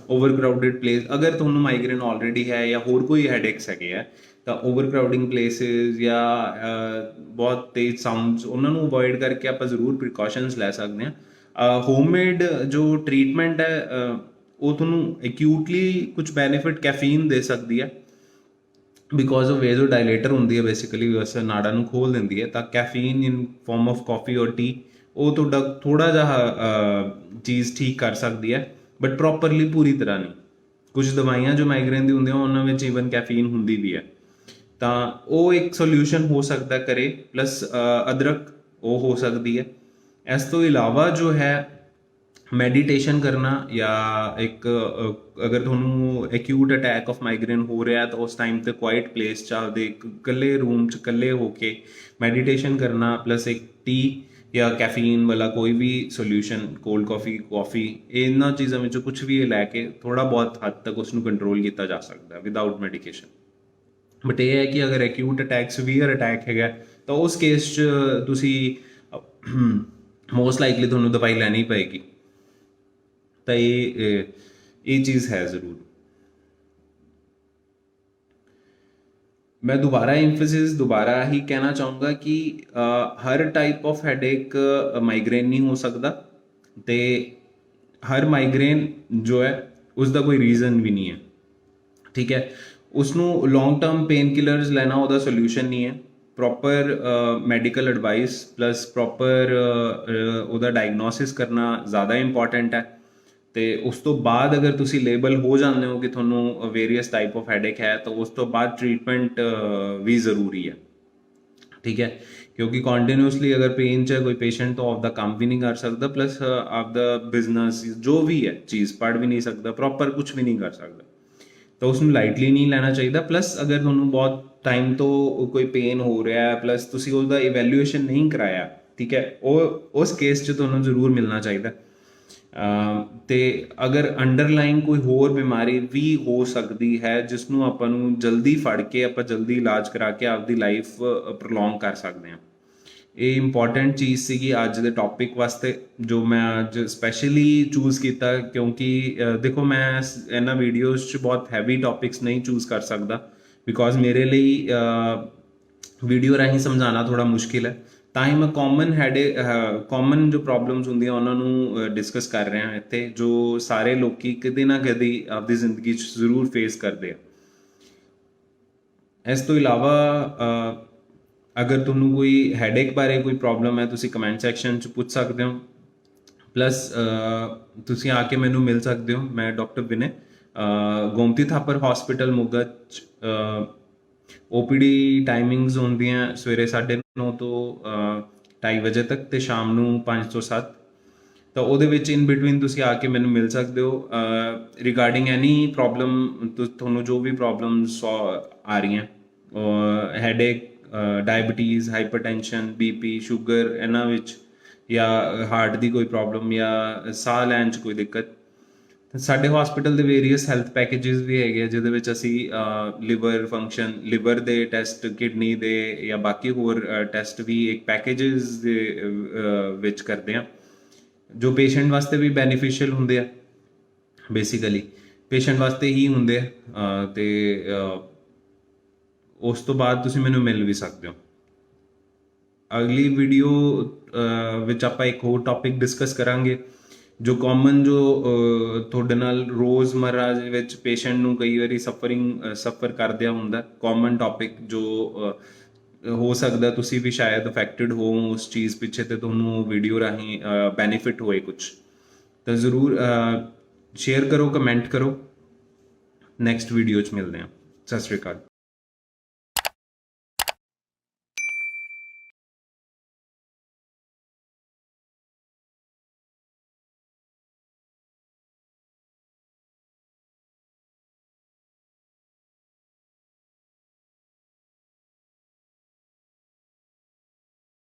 ਓਵਰ ਕਰਾਊਡਡ ਪਲੇਸ। ਅਗਰ ਤੁਹਾਨੂੰ ਮਾਈਗ੍ਰੇਨ ਆਲਰੇਡੀ ਹੈ ਜਾਂ ਹੋਰ ਕੋਈ ਹੈਡੇਕਸ ਹੈਗੇ ਆ ਤਾਂ ਓਵਰ ਕਰਾਊਡਿੰਗ ਪਲੇਸਿਸ ਜਾਂ ਬਹੁਤ ਤੇਜ਼ ਸਾਊਂਡਸ ਉਹਨਾਂ ਨੂੰ ਅਵੋਇਡ ਕਰਕੇ ਆਪਾਂ ਜ਼ਰੂਰ ਪ੍ਰੀਕਾਸ਼ਨਸ ਲੈ ਸਕਦੇ ਹਾਂ। ਹੋਮਮੇਡ ਜੋ ਟਰੀਟਮੈਂਟ ਹੈ ਉਹ ਤੁਹਾਨੂੰ ਐਕਿਊਟਲੀ ਕੁਝ ਬੈਨੀਫਿਟ ਕੈਫੀਨ ਦੇ ਸਕਦੀ ਹੈ, ਬਿਕੋਜ਼ ਉਹ ਵੇਜ਼ੋ ਡਾਇਲੇਟਰ ਹੁੰਦੀ ਹੈ ਬੇਸਿਕਲੀ, ਵੈਸੇ ਨਾੜਾਂ ਨੂੰ ਖੋਲ ਦਿੰਦੀ ਹੈ। ਤਾਂ ਕੈਫੀਨ ਇਨ ਫਾਰਮ ਆਫ ਕਾਫੀ ਔਰ ਟੀ ਉਹ ਤੁਹਾਡਾ ਥੋੜਾ ਜਿਹਾ ਚੀਜ਼ ਠੀਕ ਕਰ ਸਕਦੀ ਹੈ, ਬਟ ਪ੍ਰੋਪਰਲੀ ਪੂਰੀ ਤਰ੍ਹਾਂ ਨਹੀਂ। ਕੁਝ ਦਵਾਈਆਂ ਜੋ ਮਾਈਗ੍ਰੇਨ ਦੀ ਹੁੰਦੀਆਂ ਉਹਨਾਂ ਵਿੱਚ ਈਵਨ ਕੈਫੀਨ ਹੁੰਦੀ ਵੀ ਹੈ, ਤਾਂ ਉਹ ਇੱਕ ਸੋਲਿਊਸ਼ਨ ਹੋ ਸਕਦਾ ਕਰੇ। ਪਲੱਸ ਅਦਰਕ ਉਹ ਹੋ ਸਕਦੀ ਹੈ। ਇਸ ਤੋਂ ਇਲਾਵਾ ਜੋ ਹੈ ਮੈਡੀਟੇਸ਼ਨ ਕਰਨਾ, ਜਾਂ ਇੱਕ ਅਗਰ ਤੁਹਾਨੂੰ ਐਕਿਊਟ ਅਟੈਕ ਆਫ ਮਾਈਗ੍ਰੇਨ ਹੋ ਰਿਹਾ ਤਾਂ ਉਸ ਟਾਈਮ ਤੇ ਕੁਆਇਟ ਪਲੇਸ 'ਚ ਆਪਦੇ ਇੱਕ ਇਕੱਲੇ ਰੂਮ 'ਚ ਇਕੱਲੇ ਹੋ ਕੇ ਮੈਡੀਟੇਸ਼ਨ ਕਰਨਾ, ਪਲੱਸ ਇੱਕ ਟੀ ਜਾਂ ਕੈਫੀਨ ਵਾਲਾ ਕੋਈ ਵੀ ਸੋਲਿਊਸ਼ਨ, ਕੋਲਡ ਕਾਫੀ ਇਹਨਾਂ ਚੀਜ਼ਾਂ ਵਿੱਚੋਂ ਕੁਝ ਵੀ ਲੈ ਕੇ ਥੋੜਾ ਬਹੁਤ ਹੱਦ ਤੱਕ ਉਸ ਨੂੰ ਕੰਟਰੋਲ ਕੀਤਾ ਜਾ ਸਕਦਾ ਵਿਦਆਊਟ ਮੈਡੀਕੇਸ਼ਨ। ਬਟ ਇਹ ਹੈ ਕਿ ਅਗਰ ਐਕਿਊਟ ਅਟੈਕ ਸੀਵੀਅਰ ਅਟੈਕ ਹੈਗਾ ਤਾਂ ਉਸ ਕੇਸ 'ਚ ਤੁਸੀਂ ਮੋਸਟ ਲਾਈਕਲੀ ਤੁਹਾਨੂੰ ਦਵਾਈ ਲੈਣੀ ਪਏਗੀ। ਤਾਂ ਇਹ ਚੀਜ਼ ਹੈ ਜ਼ਰੂਰ। मैं दोबारा ही कहना चाहूँगा कि हर टाइप ऑफ हैडेक माइग्रेन नहीं हो सकता, ਤੇ ਹਰ ਮਾਈਗ੍ਰੇਨ ਜੋ ਹੈ ਉਸ ਦਾ ਕੋਈ ਰੀਜ਼ਨ ਵੀ ਨਹੀਂ ਹੈ, ਠੀਕ ਹੈ। ਉਸਨੂੰ ਲੌਂਗ ਟਰਮ ਪੇਨ ਕਿਲਰਸ ਲੈਣਾ ਉਹਦਾ ਸੋਲਿਊਸ਼ਨ ਨਹੀਂ ਹੈ। Proper medical advice plus proper ਉਹਦਾ ਡਾਇਗਨੋਸਿਸ ਕਰਨਾ ਜ਼ਿਆਦਾ ਇੰਪੋਰਟੈਂਟ ਹੈ। ਤੇ ਉਸ ਤੋਂ ਬਾਅਦ ਅਗਰ ਤੁਸੀਂ ਲੇਬਲ ਹੋ ਜਾਂਦੇ ਹੋ ਕਿ ਤੁਹਾਨੂੰ ਵੇਰੀਅਸ ਟਾਈਪ ਆਫ ਹੈਡੇਕ ਹੈ ਤਾਂ ਉਸ ਤੋਂ ਬਾਅਦ ਟ੍ਰੀਟਮੈਂਟ ਵੀ ਜ਼ਰੂਰੀ ਹੈ, ਠੀਕ ਹੈ। ਕਿਉਂਕਿ ਕੰਟੀਨਿਊਸਲੀ ਅਗਰ ਪੇਨ 'ਚ ਕੋਈ ਪੇਸ਼ੈਂਟ ਤਾਂ ਆਪਦਾ ਕੰਮ ਵੀ ਨਹੀਂ ਕਰ ਸਕਦਾ, ਪਲੱਸ ਆਪਦਾ ਬਿਜ਼ਨਸ ਜੋ ਵੀ ਹੈ ਚੀਜ਼ ਪੜ੍ਹ ਵੀ ਨਹੀਂ ਸਕਦਾ, ਪ੍ਰੋਪਰ ਕੁਝ ਵੀ ਨਹੀਂ ਕਰ ਸਕਦਾ, ਤਾਂ ਉਸਨੂੰ ਲਾਈਟਲੀ ਨਹੀਂ ਲੈਣਾ ਚਾਹੀਦਾ। ਪਲੱਸ ਅਗਰ ਤੁਹਾਨੂੰ ਬਹੁਤ ਟਾਈਮ ਤੋਂ ਕੋਈ ਪੇਨ ਹੋ ਰਿਹਾ ਹੈ ਪਲੱਸ ਤੁਸੀਂ ਉਹਦਾ ਇਵੈਲੂਏਸ਼ਨ ਨਹੀਂ ਕਰਾਇਆ, ਠੀਕ ਹੈ, ਉਹ ਉਸ ਕੇਸ 'ਚ ਤੁਹਾਨੂੰ ਜ਼ਰੂਰ ਮਿਲਣਾ ਚਾਹੀਦਾ। ਤੇ ਅਗਰ ਅੰਡਰਲਾਈਨ ਕੋਈ ਹੋਰ ਬਿਮਾਰੀ ਵੀ ਹੋ ਸਕਦੀ ਹੈ ਜਿਸ ਨੂੰ ਆਪਾਂ ਨੂੰ ਜਲਦੀ ਫੜ ਕੇ ਆਪਾਂ ਜਲਦੀ ਇਲਾਜ ਕਰਾ ਕੇ ਆਪਦੀ ਲਾਈਫ ਪ੍ਰੋਲੋਂਗ ਕਰ ਸਕਦੇ ਹਾਂ। ਇਹ ਇੰਪੋਰਟੈਂਟ ਚੀਜ਼ ਸੀਗੀ ਅੱਜ ਦੇ ਟੌਪਿਕ ਵਾਸਤੇ ਜੋ ਮੈਂ ਅੱਜ ਸਪੈਸ਼ਲੀ ਚੂਜ਼ ਕੀਤਾ, ਕਿਉਂਕਿ ਦੇਖੋ ਮੈਂ ਇਹਨਾਂ ਵੀਡੀਓਜ਼ 'ਚ ਬਹੁਤ ਹੈਵੀ ਟੌਪਿਕਸ ਨਹੀਂ ਚੂਜ਼ ਕਰ ਸਕਦਾ ਬਿਕੋਜ਼ ਮੇਰੇ ਲਈ ਵੀਡੀਓ ਰਾਹੀਂ ਸਮਝਾਉਣਾ ਥੋੜਾ ਮੁਸ਼ਕਿਲ ਹੈ। ਤਾਂ ਹੀ ਮੈਂ ਕਾਮਨ ਜੋ ਪ੍ਰੋਬਲਮਸ ਹੁੰਦੀਆਂ ਉਹਨਾਂ ਨੂੰ ਡਿਸਕਸ ਕਰ ਰਿਹਾ ਇੱਥੇ, ਜੋ ਸਾਰੇ ਲੋਕੀ ਕਦੇ ਨਾ ਕਦੇ ਆਪਦੀ ਜ਼ਿੰਦਗੀ 'ਚ ਜ਼ਰੂਰ ਫੇਸ ਕਰਦੇ ਆ। ਇਸ ਤੋਂ ਇਲਾਵਾ ਅਗਰ ਤੁਹਾਨੂੰ ਕੋਈ ਹੈਡੇਕ ਬਾਰੇ ਕੋਈ ਪ੍ਰੋਬਲਮ ਹੈ ਤੁਸੀਂ ਕਮੈਂਟ ਸੈਕਸ਼ਨ 'ਚ ਪੁੱਛ ਸਕਦੇ ਹੋ, ਪਲੱਸ ਤੁਸੀਂ ਆ ਕੇ ਮੈਨੂੰ ਮਿਲ ਸਕਦੇ ਹੋ। ਮੈਂ ਡਾਕਟਰ ਵਿਨੇ, ਗੋਮਤੀ ਥਾਪਰ ਹਸਪੀਟਲ ਮੋਗਾ 'ਚ OPD ਟਾਈਮਿੰਗਸ ਹੁੰਦੀਆਂ ਸਵੇਰੇ 9:30 ਤੋਂ 2:30 ਵਜੇ ਤੱਕ ਤੇ ਸ਼ਾਮ ਨੂੰ 5 ਤੋਂ 7। ਤਾਂ ਉਹਦੇ ਵਿੱਚ ਇਨ ਬਿਟਵੀਨ ਤੁਸੀਂ ਆ ਕੇ ਮੈਨੂੰ ਮਿਲ ਸਕਦੇ ਹੋ ਰਿਗਾਰਡਿੰਗ ਐਨੀ ਪ੍ਰੋਬਲਮ, ਤੁਹਾਨੂੰ ਜੋ ਵੀ ਪ੍ਰੋਬਲਮਸ ਆ ਰਹੀਆਂ, headache, diabetes, hypertension, BP, sugar ਇਹਨਾਂ ਵਿੱਚ, ਜਾਂ ਹਾਰਟ ਦੀ ਕੋਈ ਪ੍ਰੋਬਲਮ ਜਾਂ ਸਾਹ ਲੈਣ 'ਚ ਕੋਈ ਦਿੱਕਤ, ਸਾਡੇ ਹਸਪੀਟਲ ਦੇ ਵੇਰੀਅਸ ਹੈਲਥ ਪੈਕੇਜਸ ਵੀ ਹੈਗੇ ਜਿਹਦੇ ਵਿੱਚ ਅਸੀਂ ਲਿਵਰ ਫੰਕਸ਼ਨ, ਲਿਵਰ ਦੇ ਟੈਸਟ, ਕਿਡਨੀ ਦੇ ਜਾਂ ਬਾਕੀ ਹੋਰ ਟੈਸਟ ਵੀ ਇੱਕ ਪੈਕੇਜਸ ਦੇ ਵਿੱਚ ਕਰਦੇ ਹਾਂ, ਜੋ ਪੇਸ਼ੈਂਟ ਵਾਸਤੇ ਵੀ ਬੈਨੀਫੀਸ਼ੀਅਲ ਹੁੰਦੇ ਆ। ਬੇਸਿਕਲੀ ਪੇਸ਼ੈਂਟ ਵਾਸਤੇ ਹੀ ਹੁੰਦੇ ਆ। ਤੇ ਉਸ ਤੋਂ ਬਾਅਦ ਤੁਸੀਂ ਮੈਨੂੰ ਮਿਲ ਵੀ ਸਕਦੇ ਹੋ। ਅਗਲੀ ਵੀਡੀਓ ਵਿੱਚ ਆਪਾਂ ਇੱਕ ਹੋਰ ਟੌਪਿਕ ਡਿਸਕਸ ਕਰਾਂਗੇ ਜੋ ਕਾਮਨ, ਜੋ ਤੁਹਾਡੇ ਨਾਲ ਰੋਜ਼ਮਰਰਾ ਦੇ ਵਿੱਚ ਪੇਸ਼ੈਂਟ ਨੂੰ ਕਈ ਵਾਰੀ ਸਫਰ ਕਰਦਿਆ ਹੁੰਦਾ, ਕਾਮਨ ਟੌਪਿਕ ਜੋ ਹੋ ਸਕਦਾ ਤੁਸੀਂ ਵੀ ਸ਼ਾਇਦ ਅਫੈਕਟਡ ਹੋ ਉਸ ਚੀਜ਼ ਪਿੱਛੇ ਤੇ ਤੁਹਾਨੂੰ ਵੀਡੀਓ ਰਾਹੀਂ ਬੈਨੀਫਿਟ ਹੋਏ ਕੁਛ, ਤਾਂ ਜ਼ਰੂਰ ਸ਼ੇਅਰ ਕਰੋ, ਕਮੈਂਟ ਕਰੋ। ਨੈਕਸਟ ਵੀਡੀਓ 'ਚ ਮਿਲਦੇ ਹਾਂ। ਸਤਿ ਸ਼੍ਰੀ ਅਕਾਲ।